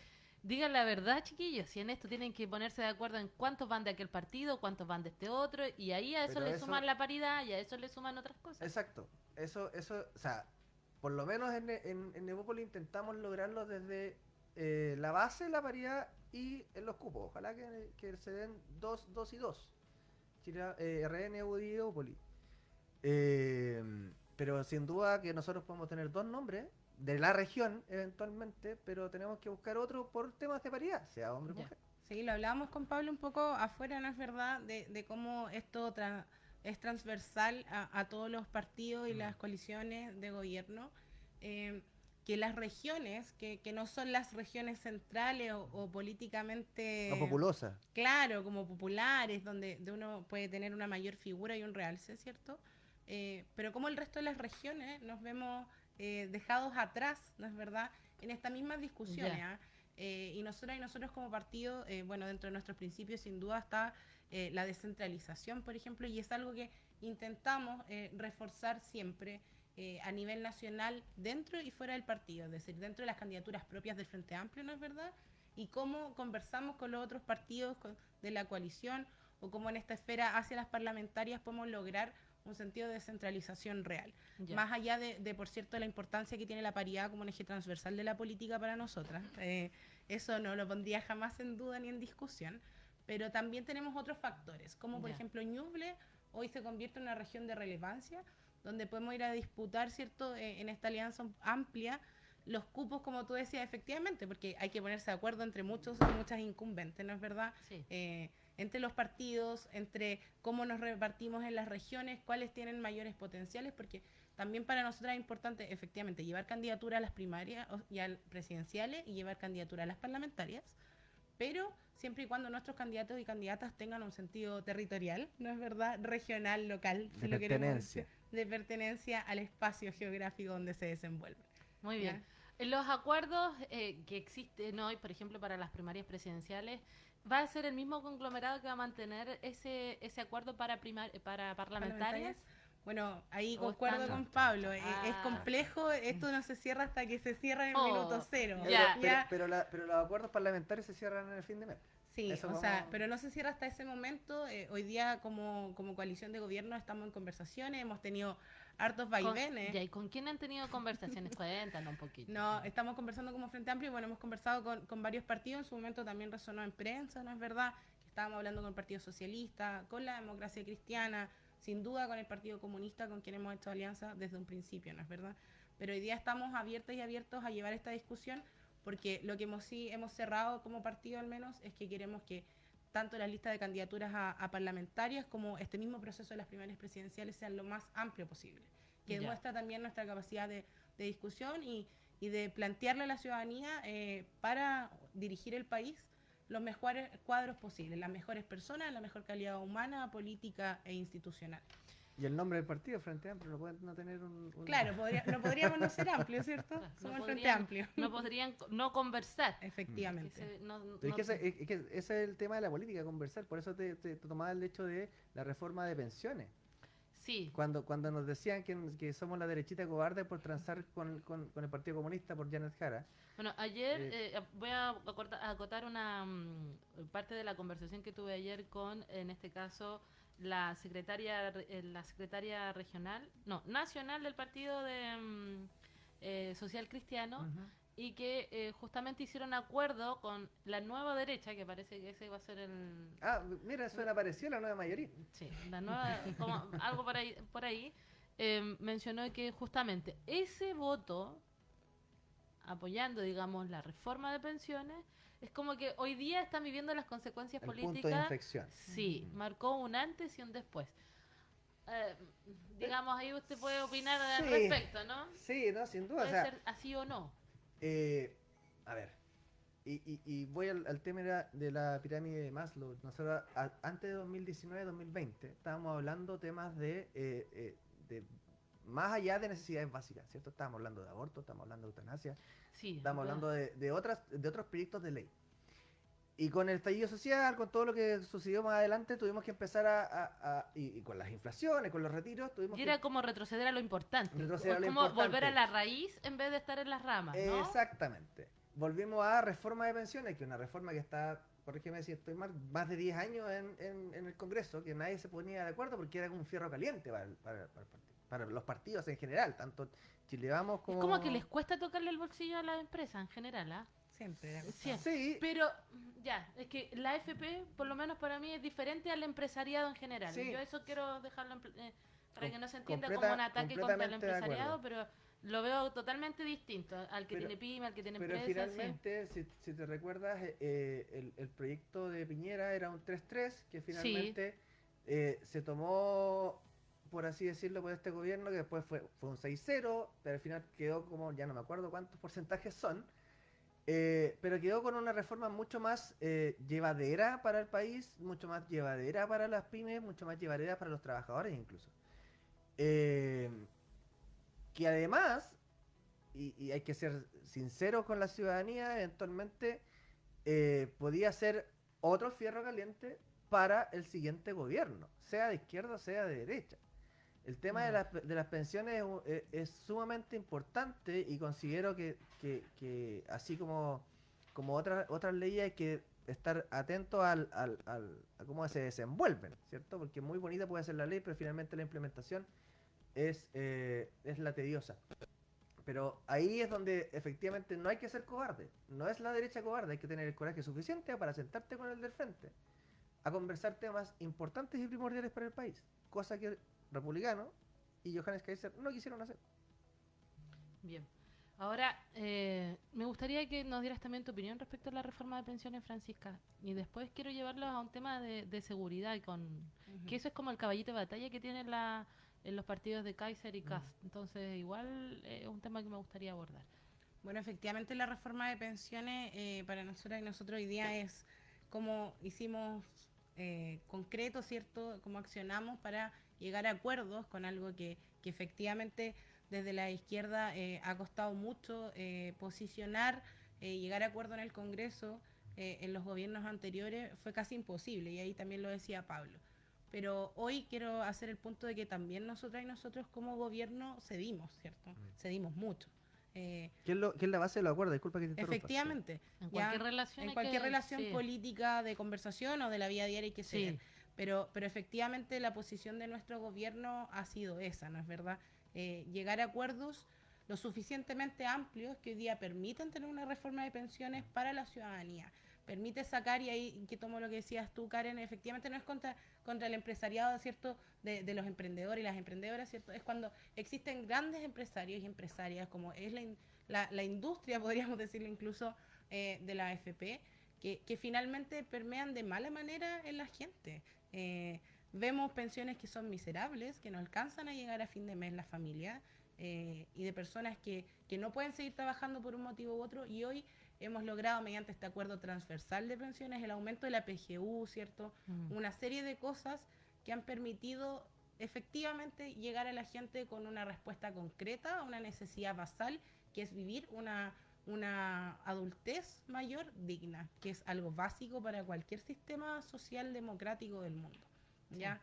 Speaker 2: Digan la verdad, chiquillos, si en esto tienen que ponerse de acuerdo en cuántos van de aquel partido, cuántos van de este otro, y ahí a eso
Speaker 4: Pero
Speaker 2: le
Speaker 4: eso-
Speaker 2: suman la paridad y a eso le suman otras cosas.
Speaker 4: Exacto. Eso, o sea, por lo menos en Evópoli intentamos lograrlo desde la base, la paridad y en los cupos. Ojalá que se den 2 y 2. RN, UDI y Evópoli. Pero sin duda que nosotros podemos tener dos nombres de la región eventualmente, pero tenemos que buscar otro por temas de paridad, sea hombre o
Speaker 2: Ya.
Speaker 4: mujer.
Speaker 3: Sí, lo hablábamos con Pablo un poco afuera, ¿no es verdad? De cómo esto es transversal a todos los partidos y las coaliciones de gobierno. Que las regiones, que no son las regiones centrales o políticamente...
Speaker 4: La populosa.
Speaker 3: Claro, como populares, donde uno puede tener una mayor figura y un realce, ¿cierto? Pero como el resto de las regiones nos vemos dejados atrás, ¿no es verdad? En estas mismas discusiones.
Speaker 2: Ya.
Speaker 3: ¿Ah? Y nosotros como partido, bueno, dentro de nuestros principios sin duda está la descentralización, por ejemplo, y es algo que intentamos reforzar siempre a nivel nacional, dentro y fuera del partido, es decir, dentro de las candidaturas propias del Frente Amplio, ¿no es verdad? Y cómo conversamos con los otros partidos de la coalición o cómo en esta esfera hacia las parlamentarias podemos lograr un sentido de descentralización real.
Speaker 2: Ya.
Speaker 3: Más allá de, por cierto, la importancia que tiene la paridad como un eje transversal de la política para nosotras. Eso no lo pondría jamás en duda ni en discusión. Pero también tenemos otros factores, como por
Speaker 2: Ya.
Speaker 3: ejemplo Ñuble hoy se convierte en una región de relevancia, donde podemos ir a disputar, ¿cierto?, en esta alianza amplia, los cupos, como tú decías, efectivamente, porque hay que ponerse de acuerdo entre muchos y muchas incumbentes, ¿no es verdad?
Speaker 2: Sí.
Speaker 3: Entre los partidos, entre cómo nos repartimos en las regiones, cuáles tienen mayores potenciales, porque también para nosotros es importante, efectivamente, llevar candidatura a las primarias y a presidenciales y llevar candidatura a las parlamentarias, pero siempre y cuando nuestros candidatos y candidatas tengan un sentido territorial, ¿no es verdad? Regional, local,
Speaker 4: De
Speaker 3: si lo queremos
Speaker 4: pertenencia.
Speaker 3: decir, de pertenencia al espacio geográfico donde se desenvuelven.
Speaker 2: Muy bien. En los acuerdos que existen hoy, por ejemplo, para las primarias presidenciales, ¿va a ser el mismo conglomerado que va a mantener ese acuerdo para parlamentarias?
Speaker 3: Bueno, ahí
Speaker 2: O
Speaker 3: concuerdo
Speaker 2: están-
Speaker 3: con Pablo. Es
Speaker 2: Ah.
Speaker 3: complejo, esto no se cierra hasta que se cierra en el
Speaker 2: Oh,
Speaker 3: minuto cero.
Speaker 2: ya.
Speaker 3: Ya,
Speaker 4: Pero los acuerdos parlamentarios se cierran en el fin de mes.
Speaker 3: Sí,
Speaker 4: Eso
Speaker 3: o
Speaker 4: vamos-
Speaker 3: sea, pero no se cierra hasta ese momento. Hoy día como coalición de gobierno estamos en conversaciones, hemos tenido hartos vaivenes.
Speaker 2: ¿Y con quién han tenido conversaciones? Cuéntanos un poquito.
Speaker 3: No, estamos conversando como Frente Amplio y bueno, hemos conversado con varios partidos, en su momento también resonó en prensa, ¿no es verdad? Que estábamos hablando con el Partido Socialista, con la Democracia Cristiana, sin duda con el Partido Comunista, con quien hemos hecho alianza desde un principio, ¿no es verdad? Pero hoy día estamos abiertas y abiertos a llevar esta discusión porque lo que sí hemos cerrado como partido al menos es que queremos que tanto la lista de candidaturas a parlamentarias como este mismo proceso de las primarias presidenciales sean lo más amplio posible, que
Speaker 2: Ya.
Speaker 3: demuestra también nuestra capacidad de discusión y de plantearle a la ciudadanía para dirigir el país los mejores cuadros posibles, las mejores personas, la mejor calidad humana, política e institucional.
Speaker 4: Y el nombre del partido, Frente Amplio, no puede no tener un...
Speaker 3: Claro, no podríamos no ser amplios, ¿cierto?
Speaker 2: Claro,
Speaker 3: Somos
Speaker 2: no
Speaker 3: el Frente
Speaker 2: podrían-
Speaker 3: Amplio.
Speaker 2: No podrían no conversar.
Speaker 3: Efectivamente.
Speaker 4: Pero es que ese es el tema de la política, conversar. Por eso te tomaba el hecho de la reforma de pensiones.
Speaker 2: Sí,
Speaker 4: Cuando nos decían que somos la derechita cobarde por transar con el Partido Comunista por Janet Jara.
Speaker 2: bueno, ayer voy a acotar una parte de la conversación que tuve ayer con, en este caso, la secretaria regional, no, nacional del Partido de Social Cristiano, y que justamente hicieron acuerdo con la nueva derecha, que parece que ese va a ser el...
Speaker 4: Ah, mira, suena parecido a la nueva mayoría.
Speaker 2: Sí, la nueva, algo por ahí mencionó que justamente ese voto apoyando, digamos, la reforma de pensiones, es como que hoy día están viviendo las consecuencias
Speaker 4: El punto de
Speaker 2: políticas.
Speaker 4: inflexión.
Speaker 2: Sí, marcó un antes y un después. Digamos, ahí usted puede opinar al
Speaker 4: Sí.
Speaker 2: respecto, ¿no?
Speaker 4: Sí, no, sin duda. O
Speaker 2: Puede
Speaker 4: sea,
Speaker 2: ser así o no.
Speaker 4: a ver, y voy al tema de la pirámide de Maslow. Nosotros, antes de 2019-2020, estábamos hablando temas de más allá de necesidades básicas, ¿cierto? Estábamos hablando de aborto, estamos hablando de eutanasia,
Speaker 2: Sí.
Speaker 4: estamos hablando de otros proyectos de ley. Y con el estallido social, con todo lo que sucedió más adelante, tuvimos que empezar y con las inflaciones, con los retiros, tuvimos
Speaker 2: Y
Speaker 4: que...
Speaker 2: era como retroceder a lo importante.
Speaker 4: Retroceder a lo
Speaker 2: como
Speaker 4: importante.
Speaker 2: volver a la raíz en vez de estar en las ramas, ¿no?
Speaker 4: Exactamente. Volvimos a reforma de pensiones, que es una reforma que está, corrígeme si estoy mal, más de 10 años en el Congreso, que nadie se ponía de acuerdo porque era como un fierro caliente para los partidos en general, tanto Chile Vamos como...
Speaker 2: Es como que les cuesta tocarle el bolsillo a las empresas en general, ¿ah?
Speaker 3: Siempre.
Speaker 2: Sí.
Speaker 4: Sí,
Speaker 2: Pero ya, es que la AFP, por lo menos para mí, es diferente al empresariado en general.
Speaker 4: Sí.
Speaker 2: Yo eso quiero dejarlo para que no se entienda
Speaker 4: Completa-
Speaker 2: como un ataque contra el
Speaker 4: completamente de
Speaker 2: empresariado,
Speaker 4: acuerdo.
Speaker 2: pero lo veo totalmente distinto al que
Speaker 4: Pero-
Speaker 2: tiene pyme, al que tiene
Speaker 4: pero
Speaker 2: empresa.
Speaker 4: finalmente, si te recuerdas, el proyecto de Piñera era un 3-3, que finalmente se tomó, por así decirlo, por este gobierno, que después fue un 6-0, pero al final quedó como, ya no me acuerdo cuántos porcentajes son, pero quedó con una reforma mucho más llevadera para el país, mucho más llevadera para las pymes, mucho más llevadera para los trabajadores incluso. Que además, y hay que ser sinceros con la ciudadanía, eventualmente podía ser otro fierro caliente para el siguiente gobierno, sea de izquierda o sea de derecha. El tema de las pensiones es sumamente importante y considero que así como otras leyes hay que estar atento a cómo se desenvuelven, ¿cierto? Porque muy bonita puede ser la ley, pero finalmente la implementación es la tediosa. Pero ahí es donde efectivamente no hay que ser cobarde. No es la derecha cobarde, hay que tener el coraje suficiente para sentarte con el del frente a conversar temas importantes y primordiales para el país. Cosa que Republicano y Johannes Kaiser no quisieron hacer.
Speaker 2: Bien. Ahora, me gustaría que nos dieras también tu opinión respecto a la reforma de pensiones, Francisca. Y después quiero llevarlos a un tema de seguridad, que eso es como el caballito de batalla que tienen en los partidos de Kaiser y Kast. Entonces, igual es un tema que me gustaría abordar.
Speaker 3: Bueno, efectivamente la reforma de pensiones para nosotras y nosotros hoy día es como hicimos concreto, ¿cierto? Cómo accionamos para llegar a acuerdos con algo que efectivamente desde la izquierda ha costado mucho posicionar, llegar a acuerdo en el Congreso. En los gobiernos anteriores fue casi imposible y ahí también lo decía Pablo. Pero hoy quiero hacer el punto de que también nosotras y nosotros como gobierno cedimos, ¿cierto? Cedimos mucho.
Speaker 4: ¿Qué es la base de los acuerdos? Disculpa que te interrumpa.
Speaker 3: Efectivamente.
Speaker 2: En
Speaker 3: ¿ya?
Speaker 2: cualquier relación.
Speaker 3: En
Speaker 2: hay
Speaker 3: cualquier
Speaker 2: que-
Speaker 3: relación
Speaker 2: sí.
Speaker 3: política de conversación o de la vida diaria hay que
Speaker 2: Sí.
Speaker 3: seguir. Pero efectivamente la posición de nuestro gobierno ha sido esa, ¿no es verdad? Llegar a acuerdos lo suficientemente amplios que hoy día permitan tener una reforma de pensiones para la ciudadanía. Permite sacar, y ahí que tomo lo que decías tú, Karen, efectivamente no es contra el empresariado, ¿cierto? De los emprendedores y las emprendedoras, ¿cierto? Es cuando existen grandes empresarios y empresarias, como es la industria, podríamos decirlo incluso, de la AFP, que finalmente permean de mala manera en la gente. Vemos pensiones que son miserables, que no alcanzan a llegar a fin de mes la familia, y de personas que no pueden seguir trabajando por un motivo u otro, y hoy hemos logrado mediante este acuerdo transversal de pensiones el aumento de la PGU, ¿cierto? Una serie de cosas que han permitido efectivamente llegar a la gente con una respuesta concreta a una necesidad basal, que es vivir una adultez mayor digna, que es algo básico para cualquier sistema social democrático del mundo. ¿Ya?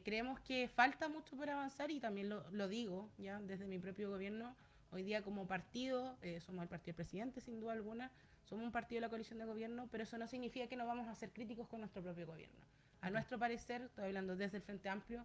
Speaker 3: Creemos que falta mucho por avanzar, y también lo digo ya desde mi propio gobierno. Hoy día como partido, somos el partido del presidente sin duda alguna, somos un partido de la coalición de gobierno, pero eso no significa que no vamos a ser críticos con nuestro propio gobierno. A nuestro parecer, estoy hablando desde el Frente Amplio,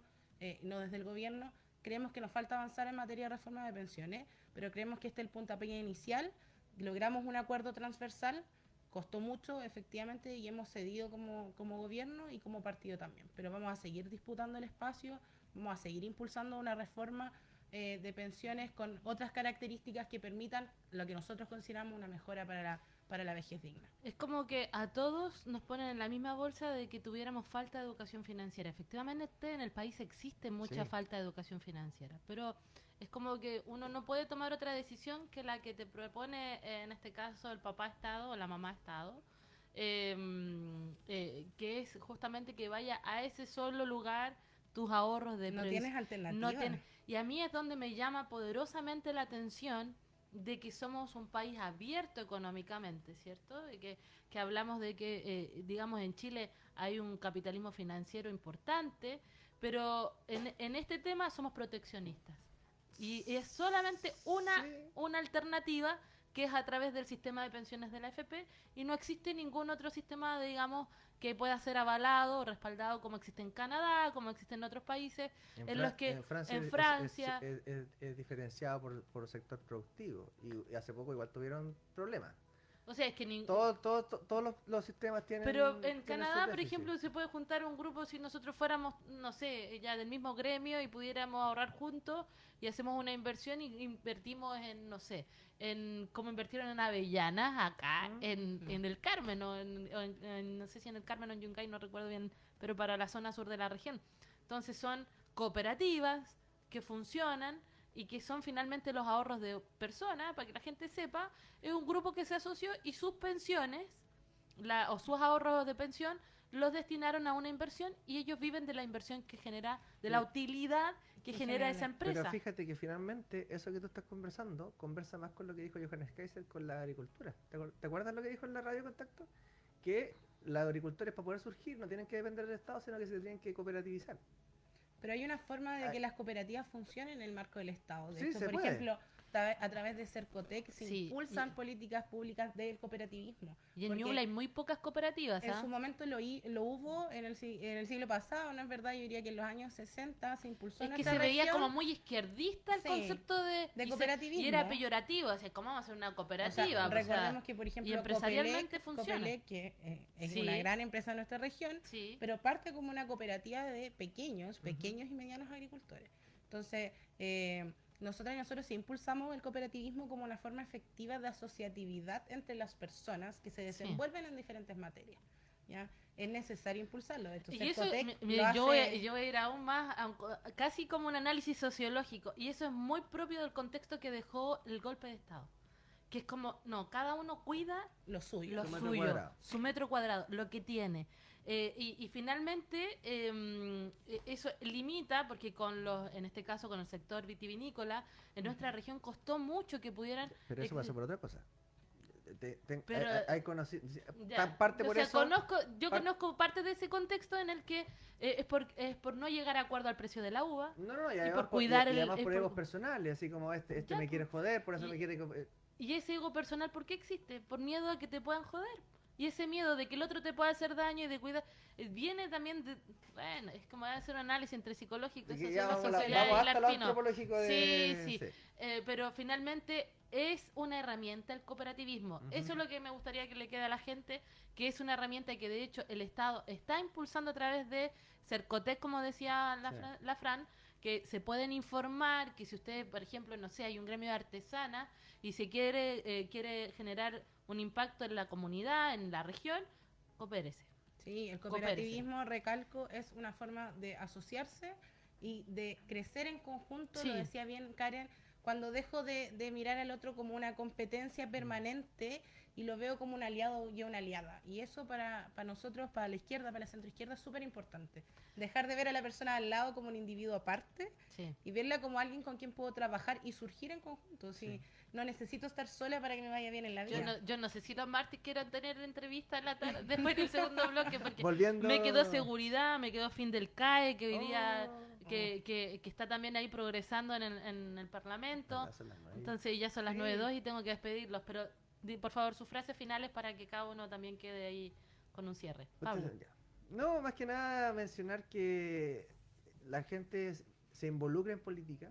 Speaker 3: no desde el gobierno, creemos que nos falta avanzar en materia de reforma de pensiones, pero creemos que este es el puntapié inicial. Logramos un acuerdo transversal, costó mucho efectivamente, y hemos cedido como gobierno y como partido también, pero vamos a seguir disputando el espacio, vamos a seguir impulsando una reforma de pensiones con otras características que permitan lo que nosotros consideramos una mejora para la vejez digna.
Speaker 2: Es como que a todos nos ponen en la misma bolsa de que tuviéramos falta de educación financiera. Efectivamente, en el país existe mucha
Speaker 4: Sí.
Speaker 2: falta de educación financiera, pero es como que uno no puede tomar otra decisión que la que te propone, en este caso, el papá Estado o la mamá Estado, que es justamente que vaya a ese solo lugar tus ahorros de
Speaker 3: No
Speaker 2: previs-
Speaker 3: tienes alternativa.
Speaker 2: no tienes- Y a mí es donde me llama poderosamente la atención de que somos un país abierto económicamente, ¿cierto? Y que hablamos de que, digamos, en Chile hay un capitalismo financiero importante, pero en este tema somos proteccionistas. Y es solamente una alternativa, que es a través del sistema de pensiones de la AFP, y no existe ningún otro sistema, digamos, que pueda ser avalado o respaldado como existe en Canadá, como existe en otros países, en los que en Francia
Speaker 4: es diferenciado por sector productivo, y hace poco igual tuvieron problemas.
Speaker 2: o sea, es que
Speaker 4: Todos los sistemas tienen.
Speaker 2: pero en
Speaker 4: tienen
Speaker 2: Canadá,
Speaker 4: sus
Speaker 2: por
Speaker 4: déficits.
Speaker 2: ejemplo, se puede juntar un grupo si nosotros fuéramos, no sé, ya del mismo gremio, y pudiéramos ahorrar juntos y hacemos una inversión y invertimos en, no sé, en como invirtieron en Avellanas acá en el Carmen, no sé si en el Carmen o en Yungay, no recuerdo bien, pero para la zona sur de la región. Entonces son cooperativas que funcionan y que son finalmente los ahorros de personas, para que la gente sepa. Es un grupo que se asoció y sus pensiones o sus ahorros de pensión los destinaron a una inversión, y ellos viven de la inversión que genera, de la utilidad que
Speaker 3: Que
Speaker 2: genera
Speaker 3: genera.
Speaker 2: esa empresa.
Speaker 4: Pero fíjate que finalmente eso que tú estás conversando conversa más con lo que dijo Johannes Kaiser con la agricultura. ¿Te acuerdas lo que dijo en la radio Contacto? Que los agricultores, para poder surgir, no tienen que depender del Estado, sino que se tienen que cooperativizar.
Speaker 3: Pero hay una forma de
Speaker 4: Ay.
Speaker 3: que las cooperativas funcionen en el marco del Estado. De
Speaker 4: Sí,
Speaker 3: hecho,
Speaker 4: se
Speaker 3: por
Speaker 4: puede.
Speaker 3: ejemplo, a través de Cercotec se
Speaker 2: Sí,
Speaker 3: impulsan políticas públicas del cooperativismo.
Speaker 2: Y en
Speaker 3: Porque
Speaker 2: Ñuble hay muy pocas cooperativas,
Speaker 3: en
Speaker 2: ¿ah?
Speaker 3: su momento lo hubo en el siglo pasado, ¿no es verdad? Yo diría que en los años 60 se impulsó
Speaker 2: Es
Speaker 3: en
Speaker 2: que
Speaker 3: nuestra
Speaker 2: se veía
Speaker 3: región.
Speaker 2: como muy izquierdista el
Speaker 3: Sí,
Speaker 2: concepto de
Speaker 3: cooperativismo.
Speaker 2: y era peyorativo, o sea, ¿cómo vamos a hacer una
Speaker 3: O sea,
Speaker 2: cooperativa? O sea,
Speaker 3: recordemos que, por ejemplo,
Speaker 2: empresarialmente funciona.
Speaker 3: Copelec, que es
Speaker 2: Sí.
Speaker 3: una gran empresa de nuestra región,
Speaker 2: sí.
Speaker 3: pero parte como una cooperativa de pequeños y medianos agricultores. Entonces, nosotros sí impulsamos el cooperativismo como una forma efectiva de asociatividad entre las personas que se desenvuelven en diferentes materias. ¿Ya? Es necesario impulsarlo. De hecho,
Speaker 2: Y eso,
Speaker 3: Cercotec
Speaker 2: mire,
Speaker 3: lo
Speaker 2: yo voy
Speaker 3: hace-
Speaker 2: a ir aún más, casi como un análisis sociológico, y eso es muy propio del contexto que dejó el golpe de Estado. Que es como, no, cada uno cuida
Speaker 3: lo suyo.
Speaker 2: lo
Speaker 4: Su metro
Speaker 2: suyo,
Speaker 4: cuadrado.
Speaker 2: su metro cuadrado, lo que tiene. Y finalmente eso limita, porque en este caso con el sector vitivinícola, en nuestra región costó mucho que pudieran...
Speaker 4: Pero eso pasó por otra cosa.
Speaker 2: Pero-
Speaker 4: hay conocido,
Speaker 2: Ya.
Speaker 4: parte
Speaker 2: O
Speaker 4: por
Speaker 2: sea,
Speaker 4: eso.
Speaker 2: conozco parte de ese contexto en el que es por no llegar a acuerdo al precio de la uva.
Speaker 4: No, y
Speaker 2: y
Speaker 4: además
Speaker 2: por cuidar
Speaker 4: y
Speaker 2: el-
Speaker 4: además
Speaker 2: el
Speaker 4: por
Speaker 2: por-
Speaker 4: egos personales, así como este
Speaker 2: Ya,
Speaker 4: me quiere joder, por eso
Speaker 2: y-
Speaker 4: me quiere...
Speaker 2: Y ese ego personal, ¿por qué existe? Por miedo a que te puedan joder. Y ese miedo de que el otro te pueda hacer daño y de cuidar, viene también de, bueno, es como hacer un análisis entre psicológico,
Speaker 4: Así que ya vamos,
Speaker 2: sociología
Speaker 4: vamos
Speaker 2: y
Speaker 4: hasta
Speaker 2: hilar
Speaker 4: lo
Speaker 2: fino.
Speaker 4: antropológico de...
Speaker 2: Sí. Pero finalmente es una herramienta el cooperativismo.
Speaker 4: Ujú.
Speaker 2: Eso es lo que me gustaría que le quede a la gente, que es una herramienta que de hecho el Estado está impulsando a través de Cercotec, como decía la Fran, que se pueden informar, que si ustedes, por ejemplo, no sé, hay un gremio de artesanas y se quiere generar un impacto en la comunidad, en la región, coopérese.
Speaker 3: Sí, el
Speaker 2: Coopérese.
Speaker 3: cooperativismo, recalco, es una forma de asociarse y de crecer en conjunto,
Speaker 2: Sí.
Speaker 3: lo decía bien Karen, cuando dejo de mirar al otro como una competencia permanente y lo veo como un aliado y una aliada. Y eso para nosotros, para la izquierda, para la centroizquierda, es súper importante. Dejar de ver a la persona al lado como un individuo aparte
Speaker 2: Sí.
Speaker 3: y verla como alguien con quien puedo trabajar y surgir en conjunto. Sí. No necesito estar sola para que me vaya bien en la vida.
Speaker 2: Yo no sé si los martes quieran tener entrevista en la tarde, después del segundo bloque, porque
Speaker 4: Volviendo...
Speaker 2: me quedó seguridad, me quedó fin del CAE, que hoy día
Speaker 4: Oh.
Speaker 2: que está también ahí progresando en el Parlamento.
Speaker 4: Ya son las 9.
Speaker 2: Entonces ya son las
Speaker 3: Sí.
Speaker 2: 9:02 y tengo que despedirlos, pero por favor sus frases finales para que cada uno también quede ahí con un cierre. Pablo.
Speaker 4: Ya. No, más que nada mencionar que la gente se involucra en política.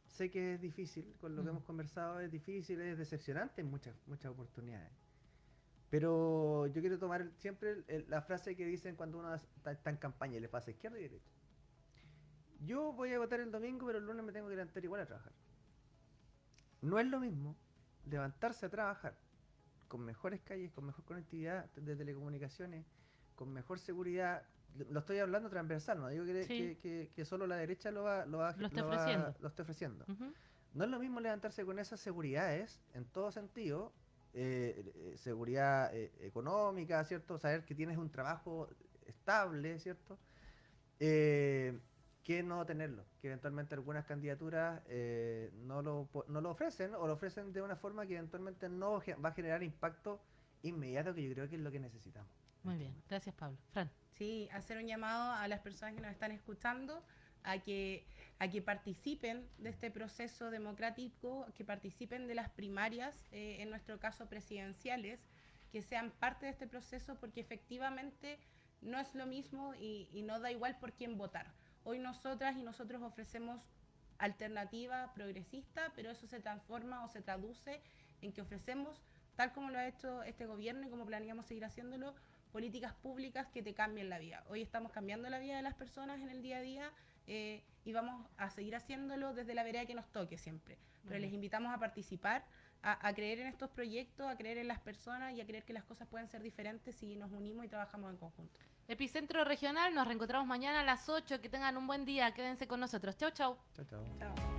Speaker 4: Sé que es difícil, con lo que
Speaker 2: Mm.
Speaker 4: hemos conversado es difícil, es decepcionante en muchas oportunidades. Pero yo quiero tomar siempre la frase que dicen cuando uno está en campaña y le pasa izquierda y derecha. Yo voy a votar el domingo, pero el lunes me tengo que levantar igual a trabajar. No es lo mismo levantarse a trabajar con mejores calles, con mejor conectividad de telecomunicaciones, con mejor seguridad. Lo estoy hablando transversal, no digo
Speaker 2: Sí.
Speaker 4: que solo la derecha lo
Speaker 2: esté ofreciendo.
Speaker 4: lo esté ofreciendo.
Speaker 2: Ujú.
Speaker 4: No es lo mismo levantarse con esas seguridades, en todo sentido, seguridad económica, ¿cierto? Saber que tienes un trabajo estable, ¿cierto? Que no tenerlo, que eventualmente algunas candidaturas no lo ofrecen o lo ofrecen de una forma que eventualmente no va a generar impacto inmediato, que yo creo que es lo que necesitamos.
Speaker 2: Muy bien, gracias Pablo. Fran.
Speaker 3: Sí, hacer un llamado a las personas que nos están escuchando a que participen de este proceso democrático, que participen de las primarias, en nuestro caso presidenciales, que sean parte de este proceso, porque efectivamente no es lo mismo y no da igual por quién votar. Hoy nosotras y nosotros ofrecemos alternativa progresista, pero eso se transforma o se traduce en que ofrecemos, tal como lo ha hecho este gobierno y como planeamos seguir haciéndolo, políticas públicas que te cambien la vida. Hoy estamos cambiando la vida de las personas en el día a día y vamos a seguir haciéndolo desde la vereda que nos toque siempre. Pero les invitamos a participar, a creer en estos proyectos, a creer en las personas y a creer que las cosas pueden ser diferentes si nos unimos y trabajamos en conjunto.
Speaker 2: Epicentro Regional, nos reencontramos mañana a las 8. Que tengan un buen día, quédense con nosotros. Chau, chau.
Speaker 4: Chao, chao.
Speaker 3: Chao.